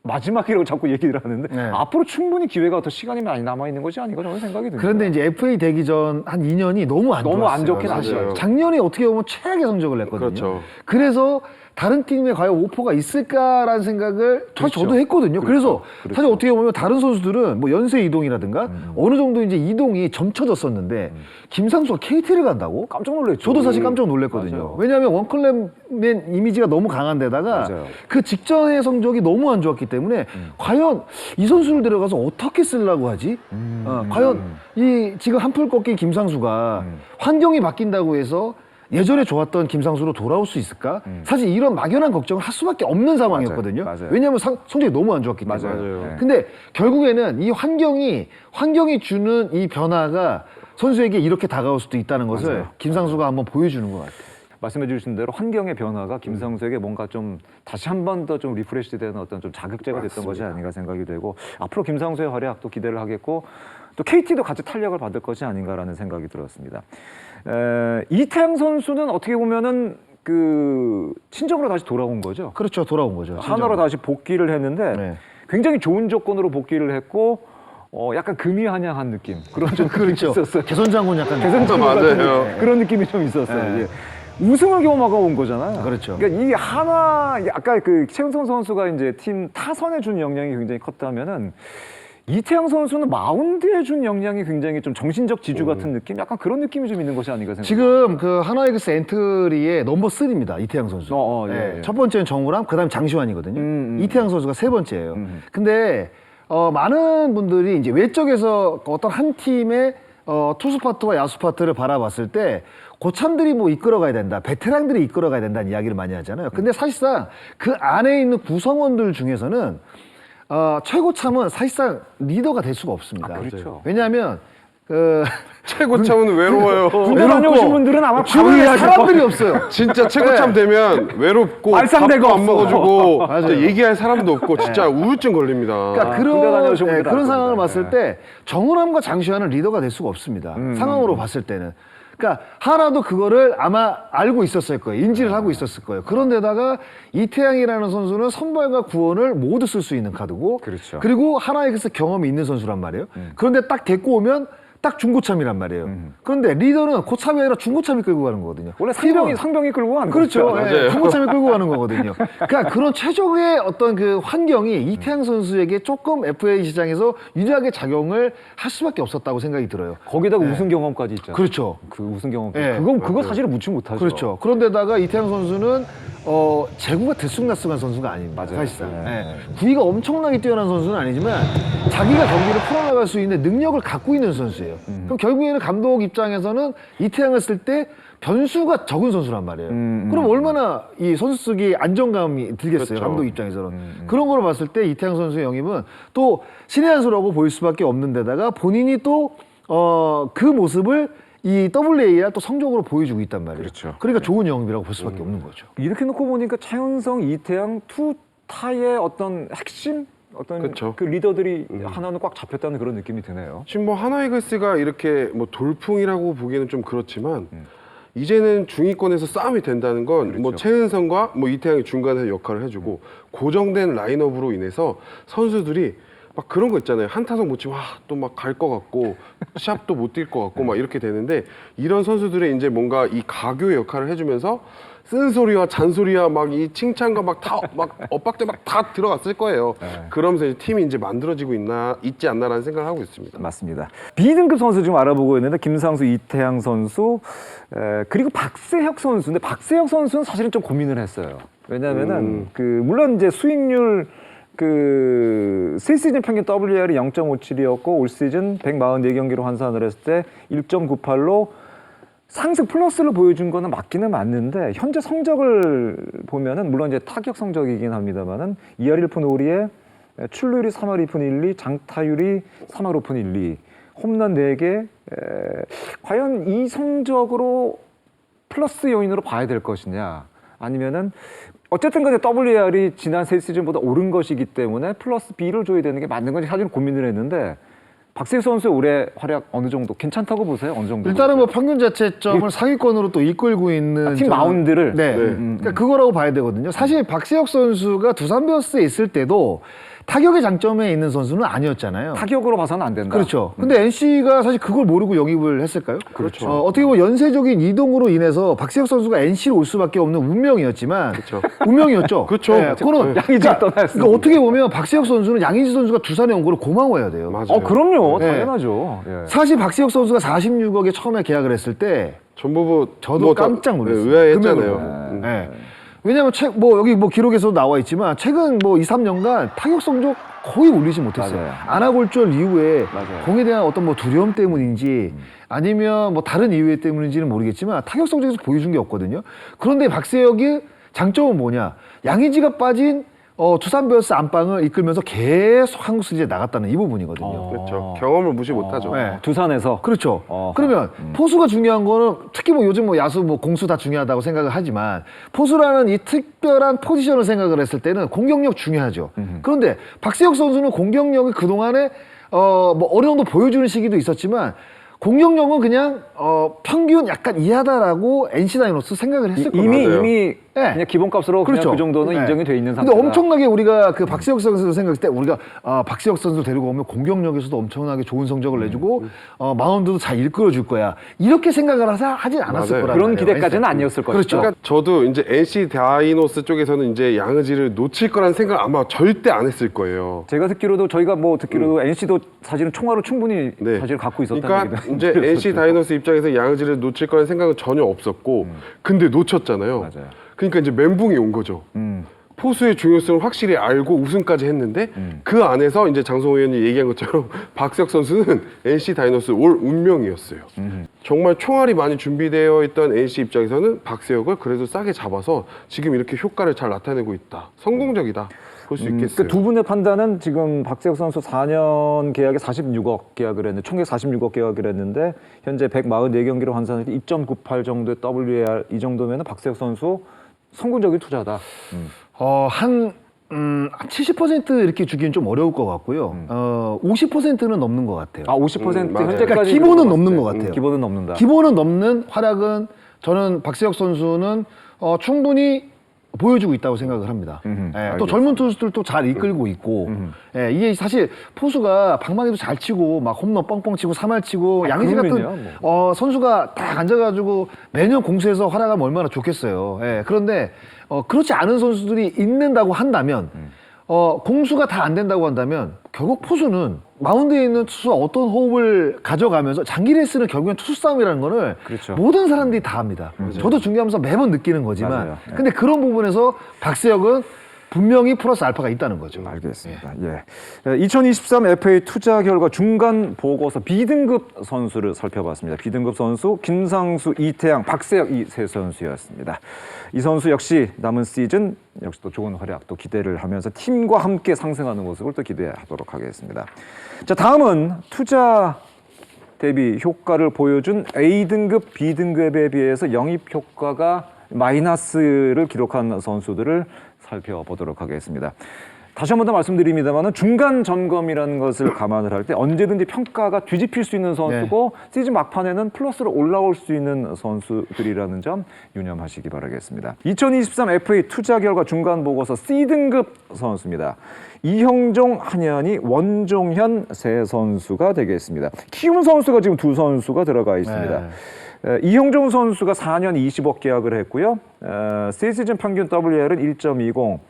마지막이라고 자꾸 얘기를 하는데 네. 앞으로 충분히 기회가 더 시간이 많이 남아 있는 거지 아닌가 저는 생각이 듭니다. 그런데 이제 FA 되기 전 한 2년이 너무 안 너무 안 좋았어요. 좋게 맞아요. 나왔어요. 작년에 어떻게 보면 최악의 성적을 냈거든요. 그렇죠. 그래서 다른 팀에 과연 오퍼가 있을까라는 생각을 사실 저도 했거든요. 그래서 사실 어떻게 보면 다른 선수들은 뭐 연쇄 이동이라든가 어느 정도 이제 이동이 점쳐졌었는데 김상수가 KT를 간다고? 깜짝 놀랐죠. 저도 사실 깜짝 놀랐거든요. 맞아요. 왜냐하면 원클럽맨 이미지가 너무 강한 데다가 맞아요. 그 직전의 성적이 너무 안 좋았기 때문에 과연 이 선수를 데려가서 어떻게 쓰려고 하지? 과연 이 지금 한풀 꺾인 김상수가 환경이 바뀐다고 해서 예전에 좋았던 김상수로 돌아올 수 있을까? 사실 이런 막연한 걱정을 할 수밖에 없는 상황이었거든요. 맞아요. 왜냐하면 성적이 너무 안 좋았기 때문에. 맞아요. 네. 근데 결국에는 이 환경이 주는 이 변화가 선수에게 이렇게 다가올 수도 있다는 것을 맞아요. 김상수가 한번 보여주는 것 같아요. 말씀해 주신 대로 환경의 변화가 김상수에게 뭔가 좀 다시 한 번 더 좀 리프레시되는 어떤 좀 자극제가 됐던 것이 아닌가 생각이 되고 앞으로 김상수의 활약도 기대를 하겠고 또 KT도 같이 탄력을 받을 것이 아닌가라는 생각이 들었습니다. 이태양 선수는 어떻게 보면은 그 친정으로 다시 돌아온 거죠. 그렇죠. 돌아온 거죠. 하나로 다시 복귀를 했는데 네. 굉장히 좋은 조건으로 복귀를 했고 약간 금이한양한 느낌 그런 좀 그렇죠. 있었어요. 개선장군 약간 개선장 맞아요. 같은 그런 느낌이 좀 있었어요. 네. 예. 우승을 경험하고 온 거잖아요. 그렇죠. 그러니까 이 하나 아까 그 최은성 선수가 이제 팀 타선에 준 영향이 굉장히 컸다면은 이태양 선수는 마운드에 준 영향이 굉장히 좀 정신적 지주 같은 느낌, 약간 그런 느낌이 좀 있는 것이 아닌가 생각합니다. 지금 그 하나이글스 엔트리의 넘버 3입니다. 이태양 선수. 예, 예. 첫 번째는 정우람, 그다음 장시환이거든요. 이태양 선수가 세 번째예요. 근데 많은 분들이 이제 외적에서 어떤 한 팀의 투수 파트와 야수 파트를 바라봤을 때 고참들이 뭐 이끌어가야 된다, 베테랑들이 이끌어가야 된다는 이야기를 많이 하잖아요. 근데 사실상 그 안에 있는 구성원들 중에서는 최고참은 사실상 리더가 될 수가 없습니다. 그렇죠. 왜냐하면 그 최고참은 외로워요. 군대 다녀오신 분들은 아마 주변에 바로 사람들이 없어요. 진짜 최고참 되면 외롭고 말상대가 밥도 안 없어. 먹어주고 맞아요. 진짜 얘기할 사람도 없고 진짜 우울증 걸립니다. 그러니까 군대 다녀오신 분들 그런 알 상황을 겁니다. 봤을 때 정우람과 장시환은 리더가 될 수가 없습니다. 상황으로 봤을 때는. 그러니까 하나도 그거를 아마 알고 있었을 거예요. 인지를 하고 있었을 거예요. 그런데다가 이태양이라는 선수는 선발과 구원을 모두 쓸 수 있는 카드고 그렇죠. 그리고 하나에게서 경험이 있는 선수란 말이에요. 그런데 딱 데리고 오면 딱 중고참이란 말이에요. 그런데 리더는 고참이 아니라 중고참이 끌고 가는 거거든요. 원래 팀은 상병이 끌고 가는 그렇죠. 거죠. 예, 중고참이 끌고 가는 거거든요. 그러니까 그런 최적의 어떤 그 환경이 이태양 선수에게 조금 FA 시장에서 유리하게 작용을 할 수밖에 없었다고 생각이 들어요. 거기다가 우승 경험까지 있잖아요. 그렇죠. 그 우승 경험. 예. 그거 사실은 무치 못하죠. 그렇죠. 그런데다가 이태양 선수는 제구가 들쑥날쑥한 선수가 아닙니다. 맞아요. 사실상. 네. 예. 구위가 엄청나게 뛰어난 선수는 아니지만 자기가 경기를 풀어나갈 수 있는 능력을 갖고 있는 선수예요. 그럼 결국에는 감독 입장에서는 이태양을 쓸 때 변수가 적은 선수란 말이에요. 그럼 얼마나 이 선수 쓰기 안정감이 들겠어요. 그렇죠. 감독 입장에서는. 그런 걸로 봤을 때 이태양 선수의 영입은 또 신의 한 수라고 보일 수밖에 없는 데다가 본인이 또 그 모습을 이 WAR 또 성적으로 보여주고 있단 말이에요. 그렇죠. 그러니까 좋은 영입이라고 볼 수밖에 없는 거죠. 이렇게 놓고 보니까 차현성, 이태양 투타의 어떤 핵심 어떤 그쵸. 그 리더들이 하나는 꽉 잡혔다는 그런 느낌이 드네요. 지금 뭐 하나이글스가 이렇게 뭐 돌풍이라고 보기에는 좀 그렇지만 이제는 중위권에서 싸움이 된다는 건 뭐 최은성과 뭐 이태양이 중간에서 역할을 해주고 고정된 라인업으로 인해서 선수들이 막 그런 거 있잖아요. 한 타석 못 치면 또 막 갈 것 같고 시합도 못 뛸 것 같고 막 이렇게 되는데 이런 선수들의 이제 뭔가 이 가교의 역할을 해주면서 쓴소리와 잔소리와 막 이 칭찬과 막 다 막 엇박자 막 다 들어갔을 거예요. 그러면서 이제 팀이 이제 만들어지고 있지 않나라는 생각을 하고 있습니다. 맞습니다. B등급 선수 지금 알아보고 있는데 김상수, 이태양 선수 그리고 박세혁 선수인데 박세혁 선수는 사실은 좀 고민을 했어요. 왜냐하면은 그 물론 이제 수익률 그 시시즌 평균 WR이 0.57이었고 올 시즌 144경기로 환산을 했을 때 1.98로 상승 플러스를 보여준 거는 맞기는 맞는데 현재 성적을 보면은 물론 이제 타격 성적이긴 합니다만은 2할 1푼 5리에 출루율이 3할 2푼 1리, 장타율이 3할 5푼 1리, 홈런 4개. 과연 이 성적으로 플러스 요인으로 봐야 될 것이냐 아니면은 어쨌든 간에 WR이 지난 세 시즌보다 오른 것이기 때문에 플러스 B를 줘야 되는 게 맞는 건지 사실은 고민을 했는데 박세혁 선수의 올해 활약 어느 정도 괜찮다고 보세요? 어느 정도? 일단은 뭐 평균 자체점을 상위권으로 또 이끌고 있는 팀 마운드를 네. 그러니까 그거라고 봐야 되거든요. 사실 박세혁 선수가 두산 베어스에 있을 때도 타격의 장점에 있는 선수는 아니었잖아요. 타격으로 봐서는 안 된다. 그렇죠. 근데 NC가 사실 그걸 모르고 영입을 했을까요? 그렇죠. 어떻게 보면 연쇄적인 이동으로 인해서 박세혁 선수가 NC로 올 수밖에 없는 운명이었지만 운명이었죠. 그렇죠. 그거는 양의지가 떠났습니다. 그러니까 어떻게 보면 박세혁 선수는 양의지 선수가 두산에 온 걸 고마워해야 돼요. 맞아요. 그럼요. 네. 당연하죠. 예. 사실 박세혁 선수가 46억에 처음에 계약을 했을 때 전부부 저도 뭐 깜짝 놀랐어요. 의아했잖아요. 금액으로. 네. 왜냐하면 여기 뭐 기록에서 나와 있지만 최근 뭐 2, 3년간 타격 성적 거의 올리지 못했어요. 맞아요. 안아골절 이후에 맞아요. 공에 대한 어떤 뭐 두려움 때문인지 아니면 뭐 다른 이유 때문인지는 모르겠지만 타격 성적에서 보여준 게 없거든요. 그런데 박세혁의 장점은 뭐냐? 양의지가 빠진 두산 베어스 안방을 이끌면서 계속 한국 시리즈에 나갔다는 이 부분이거든요. 그렇죠. 경험을 무시 못하죠. 네. 두산에서 그렇죠. 어허. 그러면 포수가 중요한 거는 특히 뭐 요즘 뭐 야수 뭐 공수 다 중요하다고 생각을 하지만 포수라는 이 특별한 포지션을 생각을 했을 때는 공격력 중요하죠. 그런데 박세혁 선수는 공격력이 그동안에 뭐 어느 정도 보여주는 시기도 있었지만 공격력은 그냥 평균 약간 이하다라고 NC 다이노스 생각을 했을 거예요. 이미 네. 그냥 기본값으로 그렇죠. 그냥 그 정도는 네. 인정이 돼 있는 상태다. 근데 엄청나게 우리가 그 박세혁 선수 생각했을 때 우리가 박세혁 선수 데리고 오면 공격력에서도 엄청나게 좋은 성적을 내주고 마운드도 잘 이끌어줄 거야. 이렇게 생각을 하진 않았을 맞아요. 거란 그런 말이에요. 기대까지는 아니었을 것이죠. 그렇죠. 그러니까 저도 이제 NC 다이노스 쪽에서는 이제 양의지를 놓칠 거라는 생각을 아마 절대 안 했을 거예요. 제가 듣기로도 저희가 뭐 듣기로도 NC도 사실은 총알을 충분히 네. 사실 갖고 있었다는 그러니까 얘기도 이제 NC 다이노스 입장에서 양의지를 놓칠 거라는 생각은 전혀 없었고 근데 놓쳤잖아요. 맞아요. 그러니까 이제 멘붕이 온 거죠. 포수의 중요성을 확실히 알고 우승까지 했는데 그 안에서 이제 장성호 의원이 얘기한 것처럼 박세혁 선수는 NC 다이노스 올 운명이었어요. 정말 총알이 많이 준비되어 있던 NC 입장에서는 박세혁을 그래도 싸게 잡아서 지금 이렇게 효과를 잘 나타내고 있다. 성공적이다. 볼 수 있겠어요. 그러니까 두 분의 판단은 지금 박세혁 선수 4년 계약에 46억 계약을 했는데 총액 46억 계약을 했는데 현재 144경기를 환산할 때 2.98 정도의 WAR 이 정도면은 박세혁 선수 성공적인 투자다. 한 70% 이렇게 주기는 좀 어려울 것 같고요. 50%는 넘는 것 같아요. 아 50% 맞아요. 현재까지 그러니까 기본은 봤을 넘는 때. 것 같아요. 기본은 넘는다. 기본은 넘는 활약은 저는 박세혁 선수는 충분히 보여주고 있다고 생각을 합니다. 또 젊은 투수들도 잘 이끌고 있고 이게 사실 포수가 방망이도 잘 치고 막 홈런 뻥뻥 치고 3할 치고 양의지 같은 그러면요, 선수가 딱 앉아가지고 매년 공수에서 활약하면 얼마나 좋겠어요. 그런데 그렇지 않은 선수들이 있는다고 한다면 공수가 다 안 된다고 한다면 결국 포수는 마운드에 있는 투수와 어떤 호흡을 가져가면서 장기 레이스는 결국엔 투수 싸움이라는 거를 그렇죠. 모든 사람들이 다 합니다. 저도 중계하면서 매번 느끼는 거지만 맞아요. 네. 근데 그런 부분에서 박세혁은 분명히 플러스 알파가 있다는 거죠. 알겠습니다. 예. 2023 FA 투자 결과 중간 보고서 B등급 선수를 살펴봤습니다. B등급 선수 김상수, 이태양, 박세혁 이 세 선수였습니다. 이 선수 역시 남은 시즌 역시 또 좋은 활약 또 기대를 하면서 팀과 함께 상승하는 모습을 또 기대하도록 하겠습니다. 자, 다음은 투자 대비 효과를 보여준 A등급, B등급에 비해서 영입 효과가 마이너스를 기록한 선수들을 살펴보도록 하겠습니다. 다시 한 번 더 말씀드립니다만 중간 점검이라는 것을 감안을 할 때 언제든지 평가가 뒤집힐 수 있는 선수고 시즌 막판에는 플러스로 올라올 수 있는 선수들이라는 점 유념하시기 바라겠습니다. 2023 FA 투자 결과 중간 보고서 C등급 선수입니다. 이형종, 한현희, 원종현 세 선수가 되겠습니다. 키움 선수가 지금 두 선수가 들어가 있습니다. 이형종 선수가 4년 20억 계약을 했고요. 세 시즌 평균 WR은 1.20,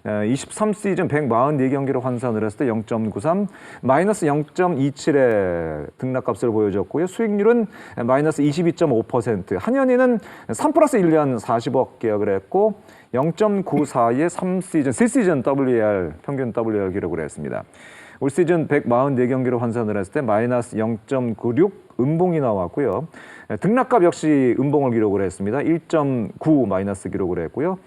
23시즌 144경기를 환산을 했을 때 0.93, 마이너스 0.27의 등락값을 보여줬고요. 수익률은 마이너스 22.5%. 한현희는 3 플러스 1년 40억 계약을 했고 0.94의 3시즌, 3시즌 WR, 평균 WR 기록을 했습니다. 올 시즌 144경기를 환산을 했을 때 마이너스 0.96 음봉이 나왔고요. 등락값 역시 음봉을 기록을 했습니다. 1.9 마이너스 기록을 했고요.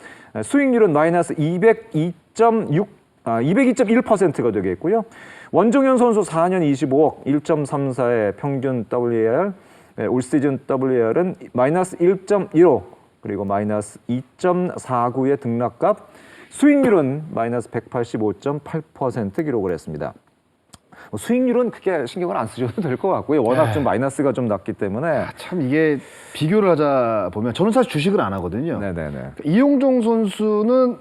수익률은 마이너스 202.1%가 되겠고요. 원종현 선수 4년 25억 1.34의 평균 WAR, 올 시즌 WAR은 마이너스 1.15 그리고 마이너스 2.49의 등락값, 수익률은 마이너스 185.8% 기록을 했습니다. 수익률은 크게 신경을 안 쓰셔도 될 것 같고요. 워낙 좀 마이너스가 좀 낮기 때문에. 참 이게 비교를 하자 보면 저는 사실 주식을 안 하거든요. 네네네. 이용종 선수는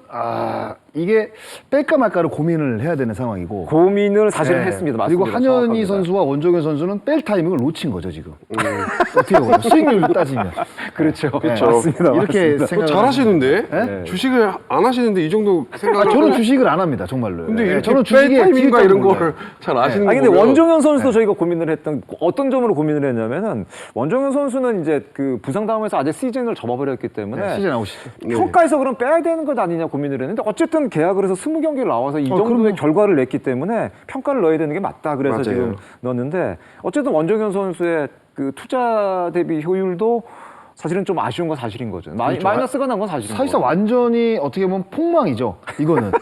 이게 뺄까 말까를 고민을 해야 되는 상황이고 고민을 사실은 했습니다. 그리고 맞습니다. 한현희 정확합니다. 선수와 원종현 선수는 뺄 타이밍을 놓친 거죠 지금. 어떻게 보면 수익률 따지면 그렇죠. 네. 맞습니다. 이렇게 맞습니다. 생각 잘하시는데 네? 주식을 안 하시는데 이 정도 생각을 저는 주식을 안 합니다 정말로. 근데 네, 이렇게 저는 뺄 주식에 타이밍과 기획자를 이런 몰라요. 거를 잘 아시는 거 아니 근데 보면 원종현 선수도 저희가 고민을 했던 어떤 점으로 고민을 했냐면은 원종현 선수는 이제 그 부상 당하면서 아직 시즌을 접어버렸기 때문에 시즌 아웃이죠. 평가에서 그럼 빼야 되는 것 아니냐 고민을 했는데 어쨌든 계약을 해서 20경기를 나와서 이 정도의 그럼요. 결과를 냈기 때문에 평가를 넣어야 되는 게 맞다 그래서 맞아요. 지금 넣었는데 어쨌든 원종현 선수의 그 투자 대비 효율도 사실은 좀 아쉬운 건 사실인 거죠. 그렇죠. 마이너스가 난 건 사실인 사실상 거죠. 완전히 어떻게 보면 폭망이죠. 이거는.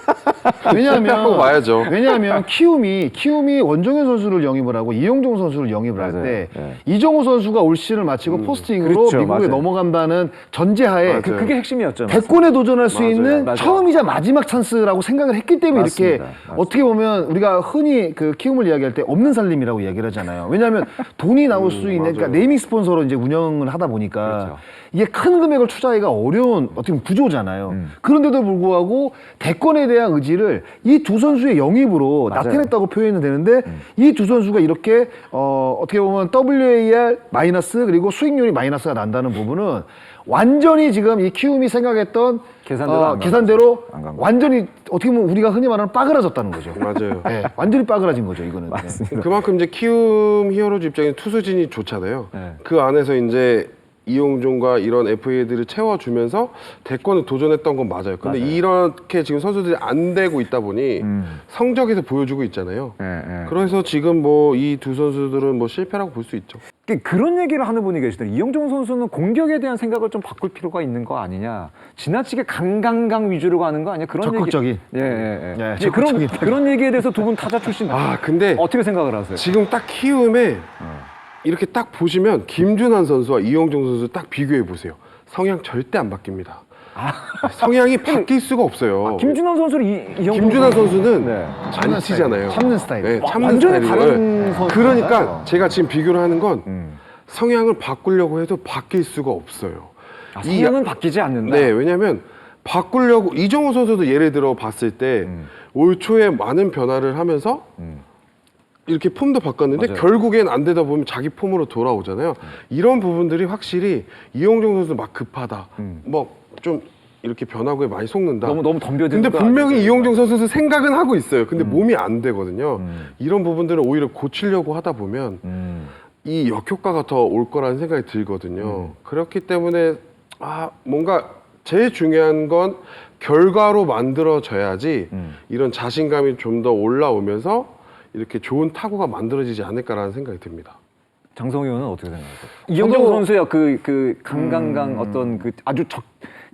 실패하고 와야죠. 왜냐하면 키움이 원종현 선수를 영입을 하고 이영종 선수를 영입을 할 맞아요. 때 네. 이정우 선수가 올 시즌을 마치고 포스팅으로 그렇죠. 미국에 맞아요. 넘어간다는 전제하에 맞아요. 그게 핵심이었죠. 대권에 도전할 수 맞아요. 있는 맞아요. 처음이자 마지막 찬스라고 생각을 했기 때문에 맞습니다. 이렇게 맞습니다. 어떻게 보면 우리가 흔히 그 키움을 이야기할 때 없는 살림이라고 이야기를 하잖아요. 왜냐하면 돈이 나올 수 있는 그러니까 맞아요. 네이밍 스폰서로 이제 운영을 하다 보니까 그렇죠. 이게 큰 금액을 투자하기가 어려운 어떻게 보면 구조잖아요. 그런데도 불구하고 대권에 대한 의지를 이 두 선수의 영입으로 맞아요. 나타냈다고 표현이 되는데 이 두 선수가 이렇게 어떻게 보면 WAR 마이너스 그리고 수익률이 마이너스가 난다는 부분은 완전히 지금 이 키움이 생각했던 계산대로 안 간 계산대로 거죠. 안 간 거죠. 완전히 어떻게 보면 우리가 흔히 말하는 빠그라졌다는 거죠. 맞아요. 네, 완전히 빠그라진 거죠, 이거는. 네. 맞습니다. 그만큼 이제 키움 히어로즈 입장에 투수진이 좋잖아요. 네. 그 안에서 이제 이용종과 이런 FA들을 채워주면서 대권에 도전했던 건 맞아요. 근데 맞아요. 이렇게 지금 선수들이 안 되고 있다 보니 성적에서 보여주고 있잖아요. 예, 예. 그래서 지금 뭐 이 두 선수들은 뭐 실패라고 볼 수 있죠. 그런 얘기를 하는 분이 계시더라고요. 이영종 선수는 공격에 대한 생각을 좀 바꿀 필요가 있는 거 아니냐. 지나치게 강강강 위주로 가는 거 아니야. 그런 적극적인. 얘기. 예, 예, 예. 예, 이제 그런 적극적인. 그런 얘기에 대해서 두 분 타자 출신 아 근데 어떻게 생각을 하세요? 지금 딱 키움에 이렇게 딱 보시면 김준환 선수와 이용종 선수 딱 비교해 보세요. 성향 절대 안 바뀝니다. 성향이 바뀔 수가 없어요. 김준환 선수를 이영종 김준환 선수는 네. 안 치잖아요. 참는 스타일. 네, 참는 완전히 스타일이고. 다른 네. 선수잖아요. 그러니까 제가 지금 비교를 하는 건 성향을 바꾸려고 해도 바뀔 수가 없어요. 아, 성향은 바뀌지 않는다. 네, 왜냐하면 바꾸려고 이정우 선수도 예를 들어 봤을 때 올 초에 많은 변화를 하면서 이렇게 폼도 바꿨는데 맞아요. 결국엔 안 되다 보면 자기 폼으로 돌아오잖아요. 이런 부분들이 확실히 이용종 선수 막 급하다. 뭐 좀 이렇게 변화구에 많이 속는다. 너무 덤벼드는 근데 거 분명히 아니죠? 이용종 선수도 생각은 하고 있어요. 근데 몸이 안 되거든요. 이런 부분들을 오히려 고치려고 하다 보면 이 역효과가 더 올 거라는 생각이 들거든요. 그렇기 때문에 뭔가 제일 중요한 건 결과로 만들어져야지 이런 자신감이 좀 더 올라오면서 이렇게 좋은 타구가 만들어지지 않을까라는 생각이 듭니다. 장성희 의원은 어떻게 생각하세요? 이영종 선수의 그 강강강 어떤 그 아주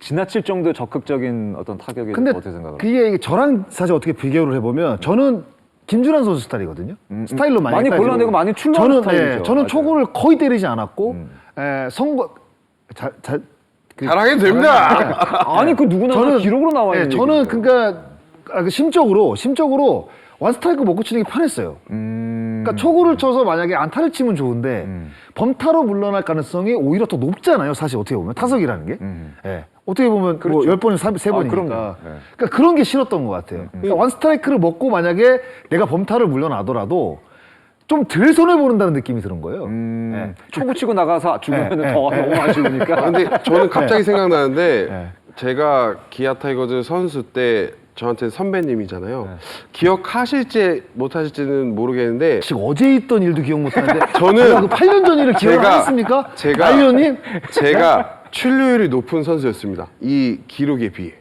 지나칠 정도의 적극적인 어떤 타격에 근데 어떻게 생각하세요? 그게 저랑 사실 어떻게 비교를 해보면 저는 김준환 선수 스타일이거든요. 스타일로 많이 따지고. 골라내고 많이 출루하는 스타일이죠. 저는 맞아요. 초구를 거의 때리지 않았고 잘하게 됩니다. 아니 그 누구나 기록으로 나와 있는 저는 얘기인데. 그러니까 심적으로 원 스트라이크 먹고 치는 게 편했어요. 그러니까 초구를 쳐서 만약에 안타를 치면 좋은데 범타로 물러날 가능성이 오히려 더 높잖아요. 사실 어떻게 보면 타석이라는 게. 예. 어떻게 보면 뭐 10번에 3번이니까. 그럼요. 그러니까 그런 게 싫었던 것 같아요. 그러니까 원 스트라이크를 먹고 만약에 내가 범타를 물러나더라도 좀 덜 손해 보는다는 느낌이 드는 거예요. 예. 초구 치고 나가서 죽으면 더 너무 아쉬우니까. 근데 저는 갑자기 생각나는데 제가 기아 타이거즈 선수 때 저한테 선배님이잖아요. 기억하실지 못하실지는 모르겠는데 지금 어제 있던 일도 기억 못하는데 저는 8년 전 일을 기억하셨습니까? 아 의원님? 제가 출루율이 높은 선수였습니다. 이 기록에 비해.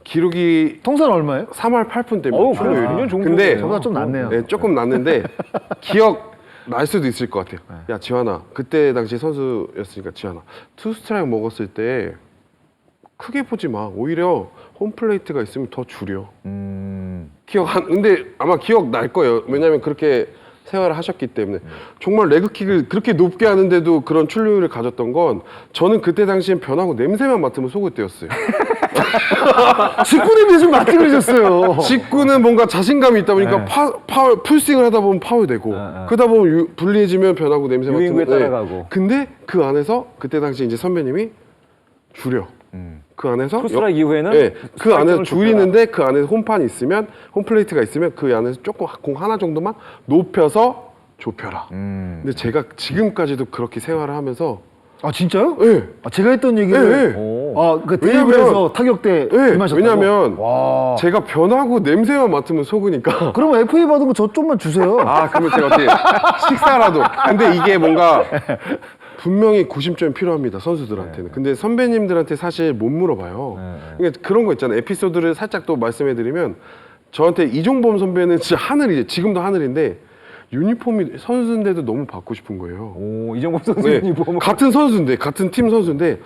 기록이 통산 얼마예요? 3할 8푼 때문에 어우, 출루율이. 굉장히 좋은 근데 기록이네요. 저보다 좀 낫네요. 네, 조금 났는데 기억 날 수도 있을 것 같아요. 야 지환아, 그때 당시 선수였으니까 지환아, 투 스트라이크 먹었을 때 크게 보지 마. 오히려 홈플레이트가 있으면 더 줄여. 근데 아마 기억 날 거예요. 왜냐하면 그렇게 생활을 하셨기 때문에 정말 레그킥을 그렇게 높게 하는데도 그런 출루율을 가졌던 건 저는 그때 당시엔 변하고 냄새만 맡으면 속을 때였어요. 직구님이 좀 맞게 그러셨어요. 직구는 뭔가 자신감이 있다 보니까 파울 풀스윙을 하다 보면 파울되고 그러다 보면 불리해지면 변하고 냄새 맡으면 유인구에 따라가고. 근데 그 안에서 그때 당시 이제 선배님이 줄여. 그 안에서 투스트라이크 이후에는 네, 그 안에서 스트라이크를 줄이는데 그 안에서 홈판이 있으면 홈플레이트가 있으면 그 안에서 조금 공 하나 정도만 높여서 좁혀라. 근데 제가 지금까지도 그렇게 생활을 하면서 아 진짜요? 네. 아, 제가 했던 얘기를 오. 그 왜냐면- 테이블에서 타격 때 네, 임하셨다고? 왜냐면 와. 제가 변하고 냄새만 맡으면 속으니까 그러면 FA 받은 거 저 좀만 주세요. 그러면 제가 어떻게 식사라도. 근데 이게 뭔가 분명히 구심점이 필요합니다, 선수들한테는. 근데 선배님들한테 사실 못 물어봐요. 그러니까 그런 거 있잖아요. 에피소드를 살짝 또 말씀해드리면 저한테 이종범 선배는 진짜 하늘이에요. 지금도 하늘인데 유니폼이 선수인데도 너무 받고 싶은 거예요. 오, 이정범 선수 네, 유니폼. 같은 선수인데 같은 팀 선수인데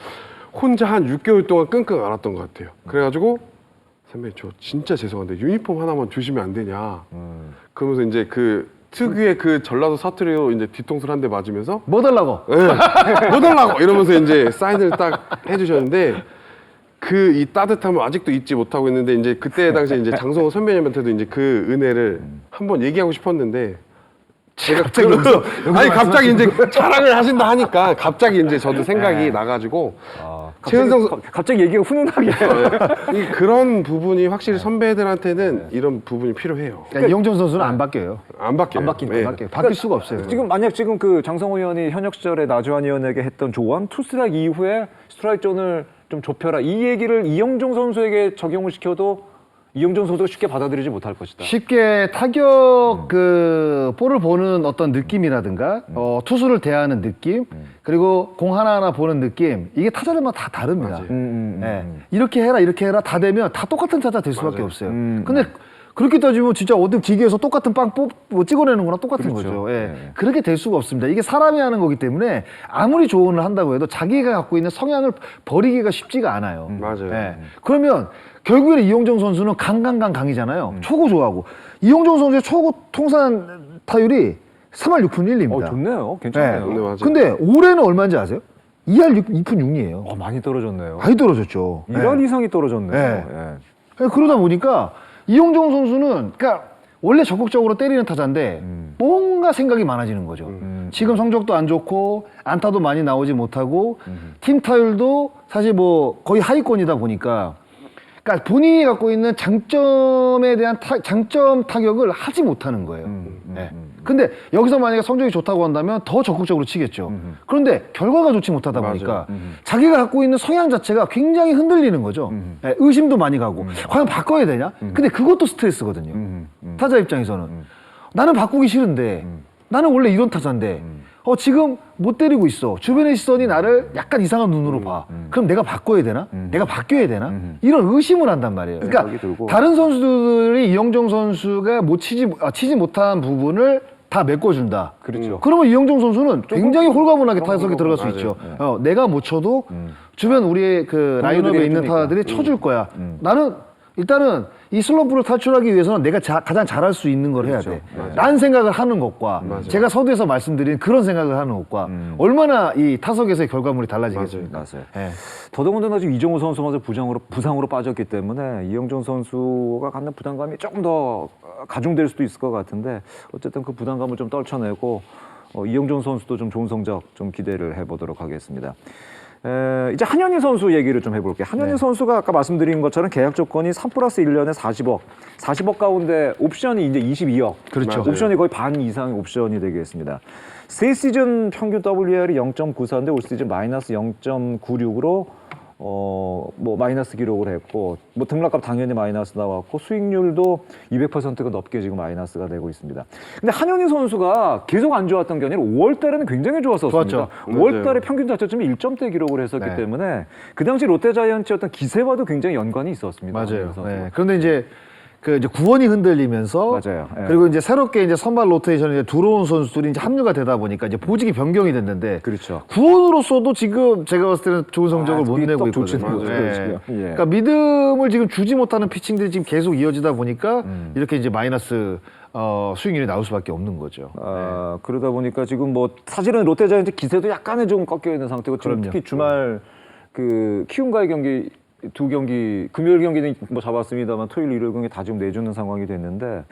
혼자 한 6개월 동안 끙끙 앓았던 것 같아요. 그래가지고 선배 저 진짜 죄송한데 유니폼 하나만 주시면 안 되냐. 그러면서 이제 그 특유의 그 전라도 사투리로 이제 뒤통수를 한 대 맞으면서 뭐 달라고? 네, 뭐 달라고 이러면서 이제 사인을 딱 해주셨는데 그 이 따뜻함을 아직도 잊지 못하고 있는데 이제 그때 당시에 이제 장성호 선배님한테도 이제 그 은혜를 한번 얘기하고 싶었는데 제가 갑자기 아니 갑자기 이제 자랑을 하신다 하니까 갑자기 이제 저도 생각이 나가지고 최은성 갑자기 얘기가 훈훈하게. 이 그런 부분이 확실히 선배들한테는 이런 부분이 필요해요. 그러니까 이용정 선수는 안 바뀌어요. 안 바뀌어요. 안 바뀌니까. 네. 바뀔 수가 없어요. 지금 만약 지금 그 장성호 의원이 현역 시절에 나주환 의원에게 했던 조언 투스트라이크 이후에 스트라이크 존을 좀 좁혀라 이 얘기를 이영종 선수에게 적용을 시켜도 이영종 선수가 쉽게 받아들이지 못할 것이다. 쉽게 타격 그 볼을 보는 어떤 느낌이라든가 투수를 대하는 느낌 그리고 공 하나하나 보는 느낌 이게 타자들마다 다 다릅니다. 예. 이렇게 해라 다 되면 다 똑같은 타자 될 수밖에 없어요. 근데 그렇게 따지면 진짜 어떤 기계에서 똑같은 빵 찍어내는 거랑 똑같은 거죠. 예. 그렇게 될 수가 없습니다. 이게 사람이 하는 거기 때문에 아무리 조언을 한다고 해도 자기가 갖고 있는 성향을 버리기가 쉽지가 않아요. 맞아요. 예. 그러면 결국에는 이용정 선수는 강이잖아요. 초구 좋아하고 이용정 선수의 초구 통산 타율이 3할 6푼 1리입니다. 좋네요. 괜찮네요. 네, 맞아요. 근데 올해는 얼마인지 아세요? 2할 2푼 6리예요. 많이 떨어졌네요. 많이 떨어졌죠. 1할 이상이 떨어졌네요. 네. 예. 그러다 보니까 이용정 선수는 그러니까 원래 적극적으로 때리는 타자인데 뭔가 생각이 많아지는 거죠. 지금 성적도 안 좋고 안타도 많이 나오지 못하고 팀 타율도 사실 뭐 거의 하위권이다 보니까 그러니까 본인이 갖고 있는 장점에 대한 장점 타격을 하지 못하는 거예요. 네. 근데 여기서 만약에 성적이 좋다고 한다면 더 적극적으로 치겠죠. 그런데 결과가 좋지 못하다 보니까 자기가 갖고 있는 성향 자체가 굉장히 흔들리는 거죠. 네, 의심도 많이 가고 과연 바꿔야 되냐? 근데 그것도 스트레스거든요. 타자 입장에서는 나는 바꾸기 싫은데 나는 원래 이런 타자인데 지금 못 때리고 있어. 주변의 시선이 나를 약간 이상한 눈으로 봐. 그럼 내가 바꿔야 되나? 내가 바뀌어야 되나? 이런 의심을 한단 말이에요. 그러니까 다른 선수들이 이영종 선수가 치지 못한 부분을 다 메꿔준다. 그렇죠. 그러면 이영종 선수는 굉장히 홀가분하게 타석에 들어갈 수 있죠. 내가 못 쳐도 주변 우리의 그 라인업에 있는 해주니까. 타자들이 쳐줄 거야. 나는 일단은 이 슬럼프를 탈출하기 위해서는 내가 가장 잘할 수 있는 걸 해야 돼. 라는 생각을 하는 것과 제가 서두에서 말씀드린 그런 생각을 하는 것과 얼마나 이 타석에서의 결과물이 달라지겠습니까? 맞아요. 예. 더더군다나 지금 이정우 선수가 부상으로 빠졌기 때문에 이영종 선수가 갖는 부담감이 조금 더 가중될 수도 있을 것 같은데 어쨌든 그 부담감을 좀 떨쳐내고 이영종 선수도 좀 좋은 성적 좀 기대를 해보도록 하겠습니다. 이제 한현희 선수 얘기를 좀 해볼게요. 한현희 선수가 아까 말씀드린 것처럼 계약 조건이 3+1년에 40억 가운데 옵션이 이제 22억. 그렇죠. 옵션이 거의 반 이상의 옵션이 되겠습니다. 세 시즌 평균 WR이 0.94인데 올 시즌 마이너스 0.96으로 뭐 마이너스 기록을 했고 뭐 등락값 당연히 마이너스 나왔고 수익률도 200%가 넘게 지금 마이너스가 되고 있습니다. 근데 한현희 선수가 계속 안 좋았던 게 아니라 5월 달에는 굉장히 좋았었습니다. 좋았죠. 5월 달에 평균 자책점이 1점대 기록을 했었기 때문에 그 당시 롯데자이언츠의 어떤 기세와도 굉장히 연관이 있었습니다. 맞아요. 한현희 선수가. 네. 그런데 이제 이제 구원이 흔들리면서 맞아요. 예. 그리고 이제 새롭게 이제 선발 로테이션에 들어온 선수들이 이제 합류가 되다 보니까 이제 보직이 변경이 됐는데 그렇죠. 구원으로서도 지금 제가 봤을 때는 좋은 성적을 못 그게 내고 딱 좋지는 있거든요. 못해요, 예. 지금. 예. 그러니까 믿음을 지금 주지 못하는 피칭들이 지금 계속 이어지다 보니까 이렇게 이제 마이너스 수익률이 나올 수밖에 없는 거죠. 그러다 보니까 지금 뭐 사실은 롯데자이언츠 기세도 약간은 좀 꺾여 있는 상태고 지금 그럼요. 특히 주말 그 키움과의 경기 두 경기 금요일 경기는 뭐 잡았습니다만 토요일 일요일 경기 다 지금 내주는 상황이 됐는데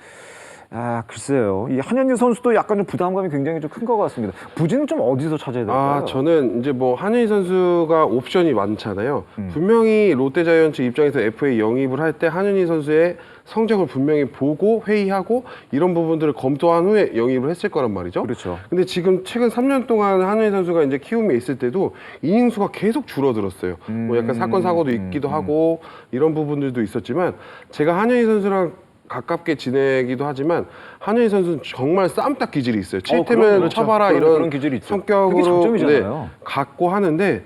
글쎄요 이 한현희 선수도 약간 좀 부담감이 굉장히 좀 큰 것 같습니다. 부진은 좀 어디서 찾아야 될까요? 저는 이제 뭐 한현희 선수가 옵션이 많잖아요. 분명히 롯데자이언츠 입장에서 FA 영입을 할 때 한현희 선수의 성적을 분명히 보고 회의하고 이런 부분들을 검토한 후에 영입을 했을 거란 말이죠. 그렇죠. 근데 지금 최근 3년 동안 한현희 선수가 이제 키움에 있을 때도 이닝 수가 계속 줄어들었어요. 뭐 약간 사건 사고도 있기도 하고 이런 부분들도 있었지만 제가 한현희 선수랑 가깝게 지내기도 하지만 한현희 선수는 정말 쌈딱 기질이 있어요. 7태면 그렇죠. 쳐봐라 그런 이런 기질이 있죠. 그게 성격으로 장점이잖아요. 갖고 하는데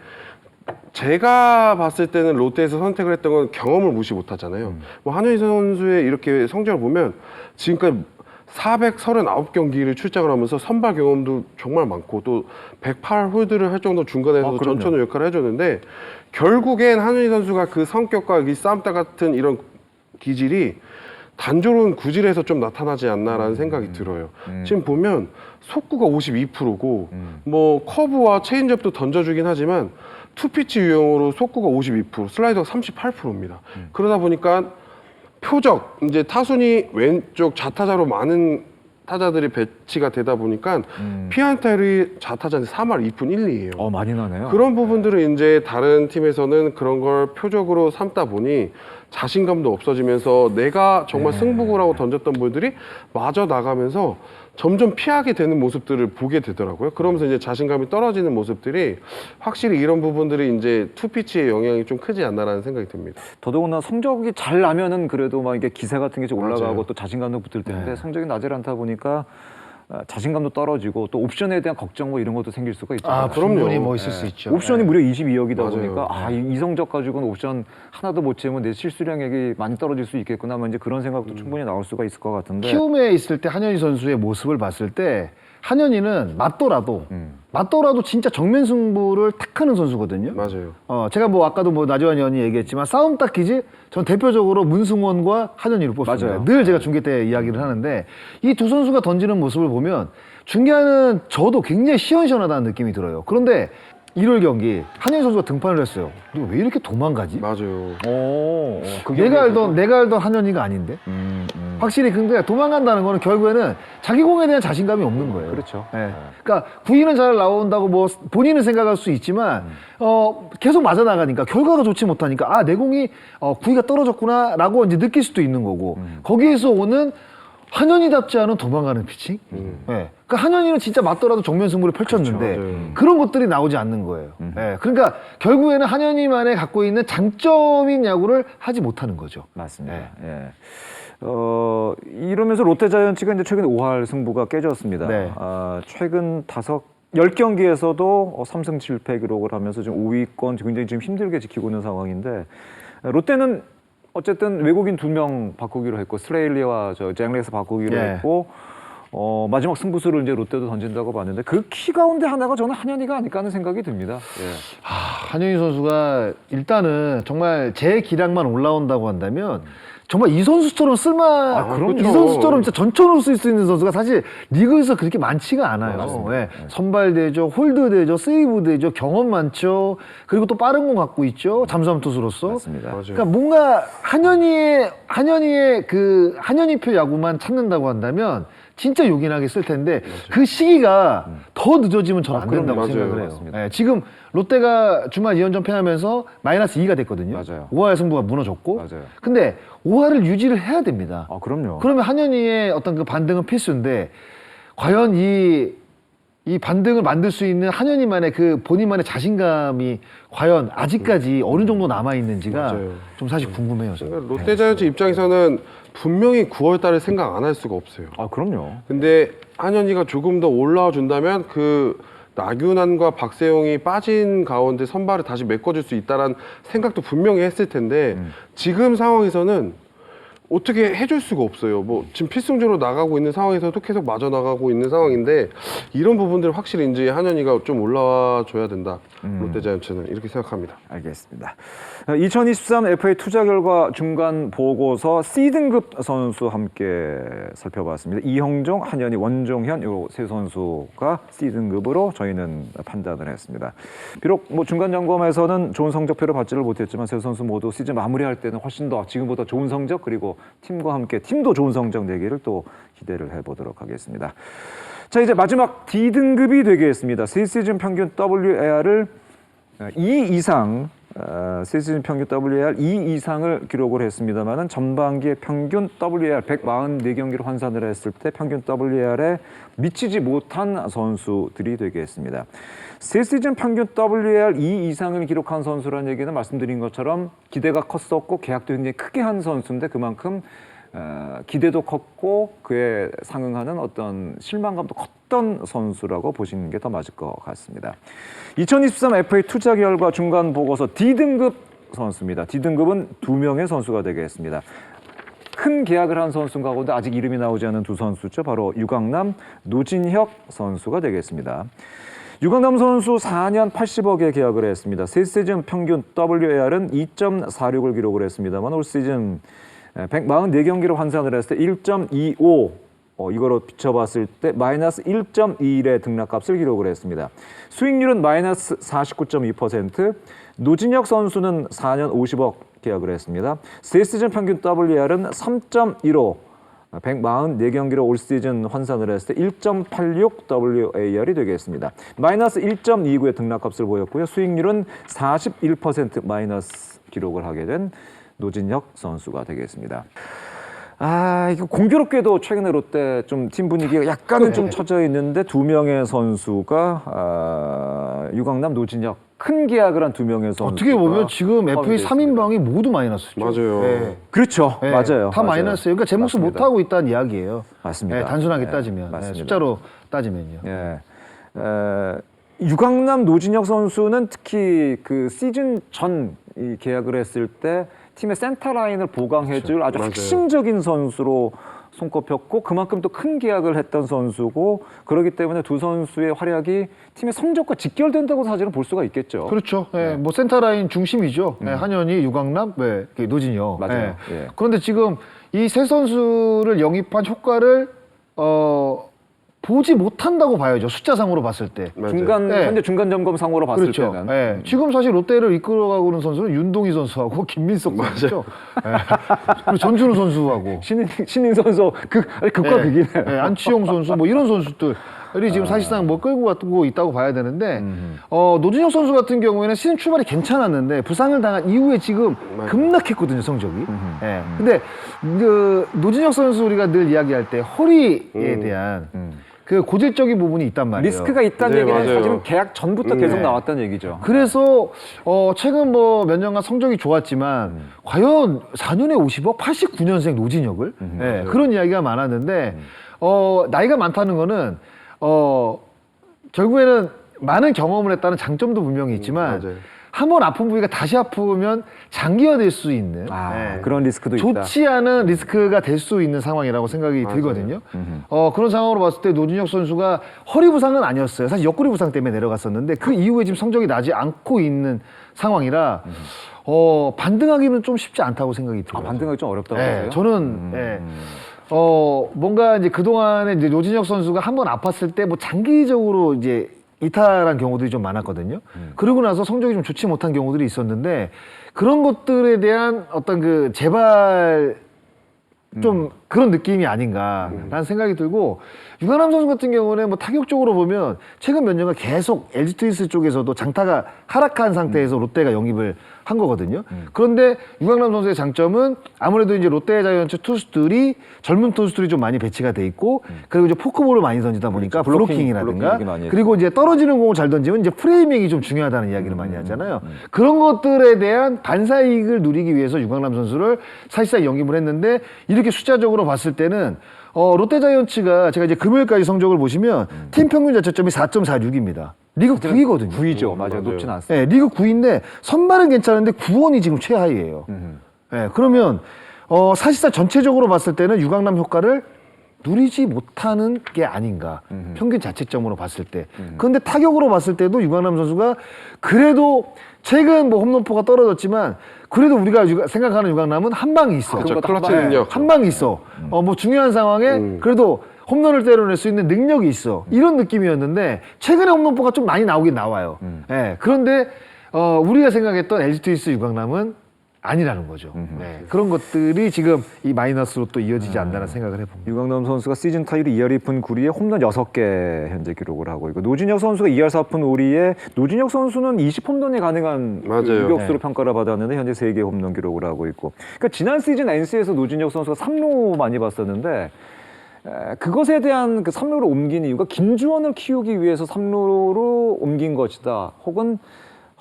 제가 봤을 때는 롯데에서 선택을 했던 건 경험을 무시 못하잖아요. 뭐 한현희 선수의 이렇게 성적을 보면 지금까지 439경기를 출장을 하면서 선발 경험도 정말 많고 또 108홀드를 할 정도 중간에서 그럼요. 전천후 역할을 해줬는데 결국엔 한현희 선수가 그 성격과 이 싸움따 같은 이런 기질이 단조로운 구질에서 좀 나타나지 않나라는 생각이 들어요. 지금 보면 속구가 52%고 뭐 커브와 체인지업도 던져주긴 하지만 투피치 유형으로 속구가 52%, 슬라이더가 38%입니다. 그러다 보니까 표적, 이제 타순이 왼쪽 좌타자로 많은 타자들이 배치가 되다 보니까 피안타율이 좌타자한테 3할 2푼 1, 2예요. 많이 나네요. 그런 부분들을 이제 다른 팀에서는 그런 걸 표적으로 삼다 보니 자신감도 없어지면서 내가 정말 승부구라고 던졌던 분들이 마저 나가면서 점점 피하게 되는 모습들을 보게 되더라고요. 그러면서 이제 자신감이 떨어지는 모습들이 확실히 이런 부분들이 이제 투피치의 영향이 좀 크지 않나라는 생각이 듭니다. 더더군다나 성적이 잘 나면은 그래도 막 이게 기세 같은 게 좀 올라가고 맞아요. 또 자신감도 붙을 텐데 성적이 나질 않다 보니까 자신감도 떨어지고 또 옵션에 대한 걱정 뭐 이런 것도 생길 수가 있잖아요. 아, 그럼요. 충분히 뭐 있을 수 있죠. 옵션이 무려 22억이다 맞아요. 보니까 이 성적 가지고는 옵션 하나도 못 채우면 내 실수령액이 많이 떨어질 수 있겠구나. 뭐 이제 그런 생각도 충분히 나올 수가 있을 것 같은데. 키움에 있을 때 한현희 선수의 모습을 봤을 때 한현희는 맞더라도 진짜 정면 승부를 탁하는 선수거든요. 맞아요. 제가 뭐 아까도 뭐 나지완 의원이 얘기했지만 싸움 딱 기지 전 대표적으로 문승원과 한현희를 뽑습니다. 맞아요. 늘 제가 중계 때 이야기를 하는데 이 두 선수가 던지는 모습을 보면 중계하는 저도 굉장히 시원시원하다는 느낌이 들어요. 그런데 1월 경기 한현희 선수가 등판을 했어요. 근데 왜 이렇게 도망가지? 맞아요. 내가 알던 한현희가 아닌데. 확실히 근데 도망간다는 거는 결국에는 자기 공에 대한 자신감이 없는 거예요. 그렇죠. 예. 그러니까 구위는 잘 나온다고 뭐 본인은 생각할 수 있지만 계속 맞아 나가니까 결과가 좋지 못하니까 내 공이 구위가 떨어졌구나라고 이제 느낄 수도 있는 거고 거기에서 오는 한현희답지 않은 도망가는 피칭. 예. 그러니까 한현희는 진짜 맞더라도 정면 승부를 펼쳤는데 그렇죠. 그런 것들이 나오지 않는 거예요. 예. 그러니까 결국에는 한현희만의 갖고 있는 장점인 야구를 하지 못하는 거죠. 맞습니다. 예. 이러면서 롯데자이언츠가 이제 최근 5할 승부가 깨졌습니다. 네. 최근 10경기에서도 3승 7패 기록을 하면서 지금 5위권 굉장히 좀 힘들게 지키고 있는 상황인데 롯데는 어쨌든 외국인 2명 바꾸기로 했고 스트레일리와 잭렉스 바꾸기로 네. 했고 마지막 승부수를 이제 롯데도 던진다고 봤는데 그 키 가운데 하나가 저는 한현희가 아닐까 하는 생각이 듭니다. 예. 한현희 선수가 일단은 정말 제 기량만 올라온다고 한다면 정말 이 선수처럼 그럼요. 이 선수처럼 진짜 전천후로 쓸 수 있는 선수가 사실 리그에서 그렇게 많지가 않아요. 예. 선발되죠, 홀드되죠, 세이브되죠, 경험 많죠. 그리고 또 빠른 공 갖고 있죠. 잠수함 투수로서. 맞습니다. 맞아요. 그러니까 뭔가 한현희의 그 한현희표 야구만 찾는다고 한다면 진짜 요긴하게 쓸 텐데 그 시기가 더 늦어지면 저는 안 된다고 맞아요. 생각을 해요. 맞습니다. 예, 지금 롯데가 주말 2연전 패하면서 마이너스 2가 됐거든요. 맞아요. 5할 승부가 무너졌고. 맞아요. 근데 5할을 유지를 해야 됩니다. 그럼요. 그러면 한현희의 어떤 그 반등은 필수인데 과연 이 반등을 만들 수 있는 한현희만의 그 본인만의 자신감이 과연 아직까지 어느 정도 남아 있는지가 맞아요. 좀 사실 궁금해요. 저는. 그러니까 롯데자이언츠 입장에서는 분명히 9월 달에 생각 안 할 수가 없어요. 그럼요. 근데 한현희가 조금 더 올라와 준다면 그 나균환과 박세용이 빠진 가운데 선발을 다시 메꿔줄 수 있다는 생각도 분명히 했을 텐데 지금 상황에서는 어떻게 해줄 수가 없어요. 뭐 지금 필승조로 나가고 있는 상황에서도 계속 마저 나가고 있는 상황인데 이런 부분들 확실히 이제 한현희가 좀 올라와 줘야 된다. 롯데자이언츠는 이렇게 생각합니다. 알겠습니다. 2023 FA 투자 결과 중간 보고서 C등급 선수 함께 살펴봤습니다. 이형종, 한현희, 원종현 이 세 선수가 C등급으로 저희는 판단을 했습니다. 비록 뭐 중간 점검에서는 좋은 성적표를 받지를 못했지만 세 선수 모두 시즌 마무리할 때는 훨씬 더 지금보다 좋은 성적 그리고 팀과 함께 팀도 좋은 성적 내기를 또 기대를 해보도록 하겠습니다. 자, 이제 마지막 D등급이 되겠습니다. 3시즌 평균 WAR을 2 이상, 3시즌 평균 WAR 2 이상을 기록을 했습니다만은 전반기의 평균 WAR 144경기를 환산을 했을 때 평균 WAR에 미치지 못한 선수들이 되겠습니다. 3시즌 평균 WAR 2 이상을 기록한 선수라는 얘기는 말씀드린 것처럼 기대가 컸었고 계약도 굉장히 크게 한 선수인데 그만큼 기대도 컸고 그에 상응하는 어떤 실망감도 컸던 선수라고 보시는 게 더 맞을 것 같습니다. 2023 FA 투자 결과 중간 보고서 D등급 선수입니다. D등급은 2명의 선수가 되겠습니다. 큰 계약을 한 선수 가운데 아직 이름이 나오지 않은 두 선수죠. 바로 유강남, 노진혁 선수가 되겠습니다. 유강남 선수 4년 80억에 계약을 했습니다. 세 시즌 평균 WAR은 2.46을 기록을 했습니다만 올 시즌 144경기로 환산을 했을 때 1.25 이거로 비춰봤을 때 마이너스 1.21의 등락값을 기록을 했습니다. 수익률은 마이너스 49.2%, 노진혁 선수는 4년 50억 계약을 했습니다. 세 시즌 평균 WAR은 3.15, 144경기로 올 시즌 환산을 했을 때 1.86 WAR이 되겠습니다. 마이너스 1.29의 등락값을 보였고요. 수익률은 41% 마이너스 기록을 하게 된 노진혁 선수가 되겠습니다. 이거 공교롭게도 최근에 롯데 좀 팀 분위기가 약간은 좀 처져 있는데 두 명의 선수가 유강남, 노진혁 큰 계약을 한 두 명의 선수. 어떻게 보면 지금 FA 3인방이 모두 마이너스죠. 맞아요. 네. 그렇죠. 네, 맞아요. 다 맞아요. 마이너스예요. 그러니까 제 몫을 맞습니다. 못 하고 있다는 이야기예요. 맞습니다. 네, 단순하게 네, 따지면 맞습니다. 숫자로 따지면요. 예. 유강남, 노진혁 선수는 특히 그 시즌 전 이 계약을 했을 때 팀의 센터 라인을 보강해줄 아주 맞아요. 핵심적인 선수로 손꼽혔고 그만큼 또 큰 계약을 했던 선수고 그렇기 때문에 두 선수의 활약이 팀의 성적과 직결된다고 사실은 볼 수가 있겠죠. 그렇죠. 네, 뭐 센터 라인 중심이죠. 네, 한현희, 유강남, 노진혁. 맞아요. 네. 예. 그런데 지금 이 세 선수를 영입한 효과를 보지 못한다고 봐야죠. 숫자상으로 봤을 때. 맞아요. 네. 현재 중간 점검상으로 봤을 그렇죠. 때는 네. 지금 사실 롯데를 이끌어가고 있는 선수는 윤동희 선수하고 김민석 선수죠. 네. 그리고 전준우 선수하고 신인 선수 극과 극이네요. 네, 안치홍 선수 뭐 이런 선수들이 지금 사실상 뭐 끌고 가고 있다고 봐야 되는데 노진혁 선수 같은 경우에는 시즌 출발이 괜찮았는데 부상을 당한 이후에 지금 급락했거든요 성적이. 네. 근데 그 노진혁 선수 우리가 늘 이야기할 때 허리에 대한 그 고질적인 부분이 있단 말이에요. 리스크가 있다는 네, 얘기는 맞아요. 사실은 계약 전부터 계속 나왔다는 얘기죠. 그래서 최근 뭐 몇 년간 성적이 좋았지만 과연 4년에 50억 89년생 노진혁을 그런 이야기가 많았는데 나이가 많다는 거는 결국에는 많은 경험을 했다는 장점도 분명히 있지만 맞아요. 한 번 아픈 부위가 다시 아프면 장기화될 수 있는 그런 리스크도 있다. 좋지 않은 리스크가 될 수 있는 상황이라고 생각이 들거든요. 그런 상황으로 봤을 때 노진혁 선수가 허리 부상은 아니었어요. 사실 옆구리 부상 때문에 내려갔었는데 그 이후에 지금 성적이 나지 않고 있는 상황이라 반등하기는 좀 쉽지 않다고 생각이 들어요. 반등하기 좀 어렵다고 네, 보세요? 저는 뭔가 이제 그동안에 이제 노진혁 선수가 한 번 아팠을 때 뭐 장기적으로 이제 이탈한 경우들이 좀 많았거든요. 그러고 나서 성적이 좀 좋지 못한 경우들이 있었는데 그런 것들에 대한 어떤 그 재발 좀 그런 느낌이 아닌가라는 생각이 들고 유강남 선수 같은 경우는 뭐 타격적으로 보면 최근 몇 년간 계속 LG 트윈스 쪽에서도 장타가 하락한 상태에서 롯데가 영입을 한 거거든요. 그런데 유강남 선수의 장점은 아무래도 이제 롯데 자이언츠 투수들이 젊은 투수들이 좀 많이 배치가 돼 있고 그리고 이제 포크볼을 많이 던지다 보니까 그렇죠. 블로킹이라든가 블로킹 많이 그리고 이제 떨어지는 공을 잘 던지면 이제 프레이밍이 좀 중요하다는 이야기를 많이 하잖아요. 그런 것들에 대한 반사이익을 누리기 위해서 유강남 선수를 사실상 영입을 했는데 이렇게 숫자적으로 봤을 때는 롯데 자이언츠가 제가 이제 금요일까지 성적을 보시면 팀 평균 자책점이 4.46입니다. 리그 9위거든요. 9위죠. 맞아요. 높진 않습니다. 네, 리그 9위인데 선발은 괜찮은데 구원이 지금 최하위예요. 네, 그러면 사실상 전체적으로 봤을 때는 유강남 효과를 누리지 못하는 게 아닌가. 평균 자책점으로 봤을 때. 그런데 타격으로 봤을 때도 유강남 선수가 그래도 최근 뭐 홈런포가 떨어졌지만 그래도 우리가 생각하는 유강남은 한 방이 있어. 그렇죠. 클러치 한 능력. 한 방이 있어. 뭐 중요한 상황에 그래도 홈런을 때려낼 수 있는 능력이 있어. 이런 느낌이었는데 최근에 홈런포가 좀 많이 나오긴 나와요. 예, 그런데 우리가 생각했던 LG 트윈스 유강남은 아니라는 거죠. 네, 그런 것들이 지금 이 마이너스로 또 이어지지 않나라는 생각을 해봅니다. 유강남 선수가 시즌 타율이 2할 2푼 9리에 홈런 6개 현재 기록을 하고 있고 노진혁 선수가 2할 4푼 5리에 노진혁 선수는 20홈런이 가능한 그 맞아요. 유격수로 평가를 받았는데 현재 3개 홈런 기록을 하고 있고 그러니까 지난 시즌 NC에서 노진혁 선수가 3루 많이 봤었는데 그것에 대한 그 3루로 옮긴 이유가 김주원을 키우기 위해서 3루로 옮긴 것이다. 혹은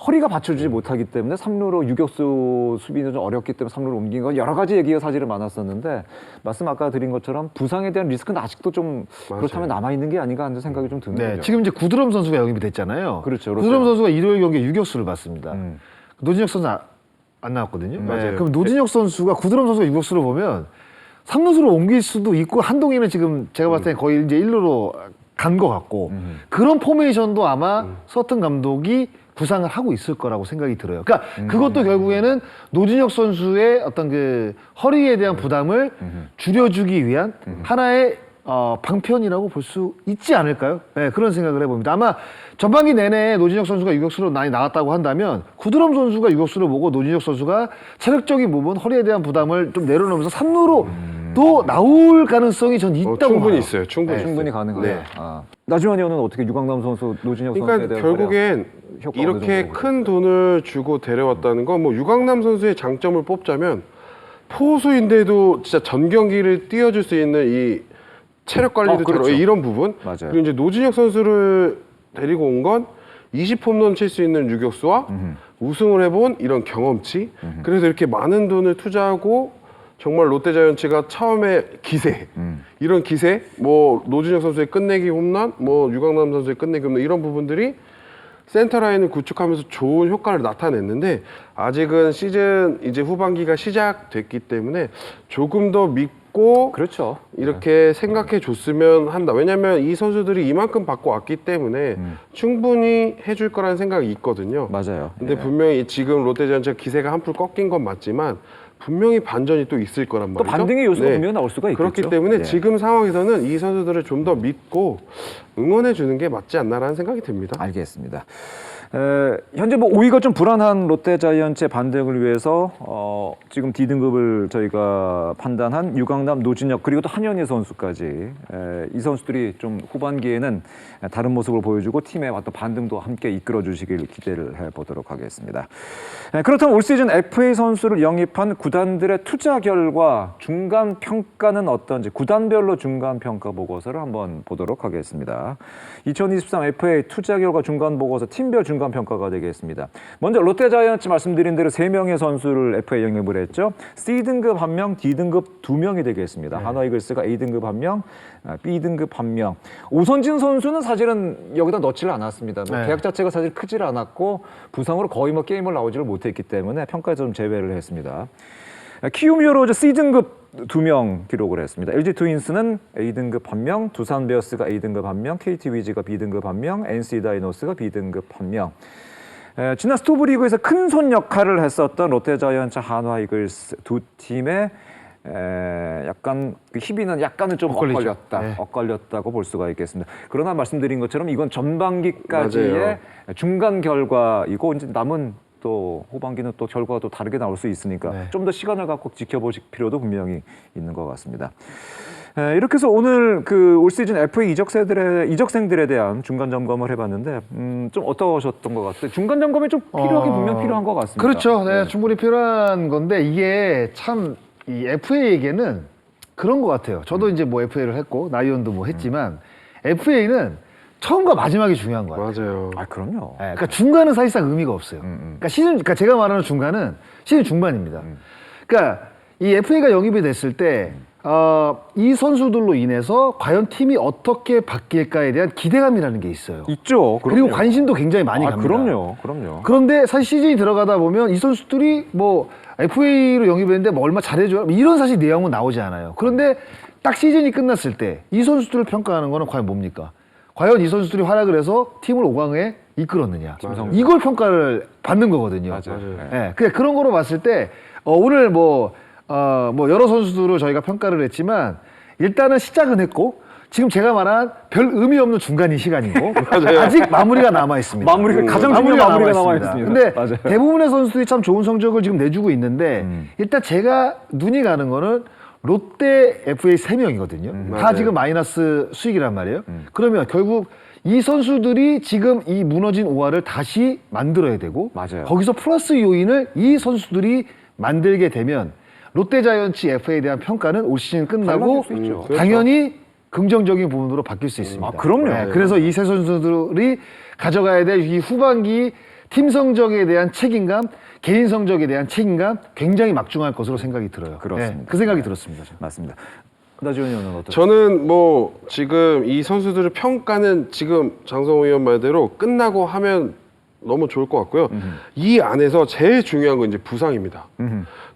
허리가 받쳐주지 못하기 때문에 3루로 유격수 수비는 좀 어렵기 때문에 3루로 옮긴 건 여러 가지 얘기가 사실은 많았었는데 말씀 아까 드린 것처럼 부상에 대한 리스크는 아직도 좀 그렇다면 남아있는 게 아닌가 하는 생각이 좀 드는 네, 거죠. 지금 이제 구드럼 선수가 영입이 됐잖아요. 그렇죠. 구드럼 선수가 일요일 경기에 유격수를 받습니다. 노진혁 선수 안 나왔거든요. 맞아요. 그럼 노진혁 선수가 구드럼 선수가 유격수를 보면 3루수로 옮길 수도 있고 한동희는 지금 제가 봤을 때 거의 이제 1루로 간 것 같고 그런 포메이션도 아마 서튼 감독이 구상을 하고 있을 거라고 생각이 들어요. 그러니까 그것도 결국에는 노진혁 선수의 어떤 그 허리에 대한 부담을 줄여주기 위한 하나의 방편이라고 볼 수 있지 않을까요? 네, 그런 생각을 해봅니다. 아마 전반기 내내 노진혁 선수가 유격수로 많이 나왔다고 한다면 구드럼 선수가 유격수를 보고 노진혁 선수가 체력적인 부분, 허리에 대한 부담을 좀 내려놓으면서 3루로 또 나올 가능성이 전 있다고 충분히 봐요. 있어요. 충분히 있어요. 충분히 가능해요. 네. 나주환 의원은 어떻게 유강남 선수, 노진혁 선수에 그러니까 대한 결국엔 효과가 어느 이렇게 정도 큰 돈을 주고 데려왔다는 건 뭐 유강남 선수의 장점을 뽑자면 포수인데도 진짜 전 경기를 뛰어줄 수 있는 이 체력 관리도 그렇죠. 이런 부분. 맞아요. 그리고 이제 노진혁 선수를 데리고 온 건 20홈런 칠 수 있는 유격수와 우승을 해본 이런 경험치. 그래서 이렇게 많은 돈을 투자하고 정말 롯데자이언츠가 처음에 기세, 이런 기세, 뭐 노진혁 선수의 끝내기 홈런, 뭐 유강남 선수의 끝내기 홈런 이런 부분들이 센터 라인을 구축하면서 좋은 효과를 나타냈는데 아직은 시즌 이제 후반기가 시작됐기 때문에 조금 더 믿고 그렇죠. 이렇게 생각해 줬으면 한다. 왜냐하면 이 선수들이 이만큼 받고 왔기 때문에 충분히 해줄 거라는 생각이 있거든요. 맞아요. 근데 분명히 지금 롯데자이언츠가 기세가 한풀 꺾인 건 맞지만 분명히 반전이 또 있을 거란 또 말이죠. 반등의 요소가 분명히 나올 수가 있겠죠. 그렇기 때문에 예. 지금 상황에서는 이 선수들을 좀 더 믿고 응원해 주는 게 맞지 않나라는 생각이 듭니다. 알겠습니다. 현재 뭐 5위가 좀 불안한 롯데자이언츠의 반등을 위해서 지금 D등급을 저희가 판단한 유강남, 노진혁 그리고 또 한현희 선수까지 이 선수들이 좀 후반기에는 다른 모습을 보여주고 팀의 어떤 반등도 함께 이끌어 주시길 기대를 해보도록 하겠습니다. 그렇다면 올 시즌 FA 선수를 영입한 구단들의 투자 결과 중간 평가는 어떤지 구단별로 중간 평가 보고서를 한번 보도록 하겠습니다. 2023 FA 투자 결과 중간 보고서 팀별 중간 평가가 되겠습니다. 먼저 롯데자이언츠 말씀드린 대로 3명의 선수를 FA 영입을 했죠. C등급 1명, D등급 2명이 되겠습니다. 한화이글스가 A등급 1명, B등급 1명. 오선진 선수는 사실은 여기다 넣지를 않았습니다. 뭐 계약 자체가 사실 크질 않았고 부상으로 거의 뭐 게임을 나오지를 못했기 때문에 평가에서 좀 제외를 했습니다. 키움 히어로즈 C등급 2명 기록을 했습니다. LG 트윈스는 A등급 1명, 두산 베어스가 A등급 1명, KT 위즈가 B등급 1명, NC 다이노스가 B등급 1명. 지난 스토브리그에서 큰손 역할을 했었던 롯데자이언츠, 한화 이글스 두 팀의 약간 그 희비는 약간은 좀 엇갈렸다고 볼 수가 있겠습니다. 그러나 말씀드린 것처럼 이건 전반기까지의 맞아요. 중간 결과이고 이제 남은 또 후반기는 또 결과가 또 다르게 나올 수 있으니까 좀 더 시간을 갖고 지켜보실 필요도 분명히 있는 것 같습니다. 이렇게 해서 오늘 그 올 시즌 FA 이적생들에 대한 중간 점검을 해봤는데 좀 어떠셨던 것 같아요? 중간 점검이 좀 분명 필요한 것 같습니다. 그렇죠. 네, 충분히 필요한 건데 이게 참 이 FA에게는 그런 것 같아요. 저도 이제 뭐 FA를 했고 나이언도 뭐 했지만 FA는 처음과 마지막이 중요한 거예요. 맞아요. 그럼요. 네, 그러니까 중간은 사실상 의미가 없어요. 그러니까 제가 말하는 중간은 시즌 중반입니다. 그러니까 이 FA가 영입이 됐을 때 이 선수들로 인해서 과연 팀이 어떻게 바뀔까에 대한 기대감이라는 게 있어요. 있죠. 그리고 관심도 굉장히 많이 갑니다. 그럼요. 그런데 사실 시즌이 들어가다 보면 이 선수들이 뭐 FA로 영입했는데 뭐 얼마 잘해줘요? 이런 사실 내용은 나오지 않아요. 그런데 딱 시즌이 끝났을 때 이 선수들을 평가하는 거는 과연 뭡니까? 과연 이 선수들이 활약을 해서 팀을 5강에 이끌었느냐. 이걸 평가를 받는 거거든요. 맞아요. 네, 그런 거로 봤을 때 오늘 뭐 여러 선수들을 저희가 평가를 했지만 일단은 시작은 했고 지금 제가 말한 별 의미 없는 중간인 시간이고 아직 마무리가 남아 있습니다. 가장 중요한 마무리가 남아 있습니다. 근데 맞아요. 대부분의 선수들이 참 좋은 성적을 지금 내주고 있는데 일단 제가 눈이 가는 거는 롯데 FA 3명이거든요. 다 맞아요. 지금 마이너스 수익이란 말이에요. 그러면 결국 이 선수들이 지금 이 무너진 오화를 다시 만들어야 되고 맞아요. 거기서 플러스 요인을 이 선수들이 만들게 되면 롯데자이언츠 FA에 대한 평가는 올 시즌 끝나고 달라질 수 있죠. 당연히 긍정적인 부분으로 바뀔 수 있습니다. 그럼요. 그래서 이 세 선수들이 가져가야 될 이 후반기 팀 성적에 대한 책임감, 개인 성적에 대한 책임감 굉장히 막중할 것으로 생각이 들어요. 그렇습니다. 그 생각이 들었습니다. 저는. 맞습니다. 나지원 의원은 어떠세요? 저는 뭐 지금 이 선수들의 평가는 지금 장성호 의원 말대로 끝나고 하면 너무 좋을 것 같고요. 이 안에서 제일 중요한 건 이제 부상입니다.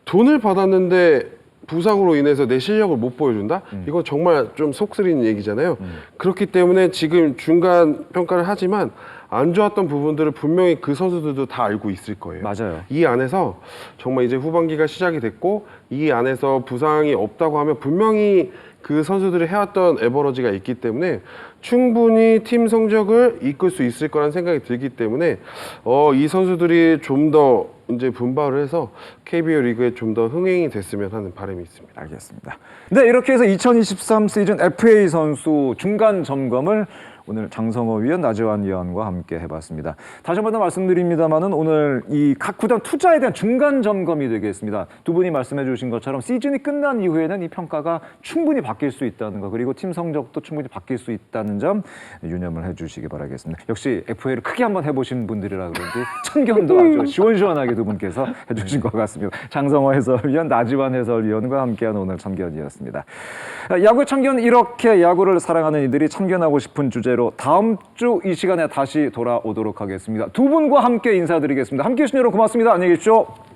돈을 받았는데 부상으로 인해서 내 실력을 못 보여준다? 이건 정말 좀 속쓰리는 얘기잖아요. 그렇기 때문에 지금 중간 평가를 하지만 안 좋았던 부분들을 분명히 그 선수들도 다 알고 있을 거예요. 맞아요. 이 안에서 정말 이제 후반기가 시작이 됐고 이 안에서 부상이 없다고 하면 분명히 그 선수들이 해왔던 에버러지가 있기 때문에 충분히 팀 성적을 이끌 수 있을 거라는 생각이 들기 때문에 이 선수들이 좀 더 이제 분발을 해서 KBO 리그에 좀 더 흥행이 됐으면 하는 바람이 있습니다. 알겠습니다. 네, 이렇게 해서 2023 시즌 FA 선수 중간 점검을 오늘 장성호 위원, 나재환 위원과 함께 해봤습니다. 다시 한 번 더 말씀드립니다만은 오늘 이 각 구단 투자에 대한 중간 점검이 되겠습니다. 두 분이 말씀해주신 것처럼 시즌이 끝난 이후에는 이 평가가 충분히 바뀔 수 있다는 거, 그리고 팀 성적도 충분히 바뀔 수 있다는 점 유념을 해주시기 바라겠습니다. 역시 FA를 크게 한번 해보신 분들이라 그런지 참견도 아주 시원시원하게 두 분께서 해주신 것 같습니다. 장성호 해설위원, 나지환 해설위원과 함께한 오늘 참견이었습니다. 야구의 참견, 이렇게 야구를 사랑하는 이들이 참견하고 싶은 주제로 다음 주 이 시간에 다시 돌아오도록 하겠습니다. 두 분과 함께 인사드리겠습니다. 함께해 주신 여러분 고맙습니다. 안녕히 계십시오.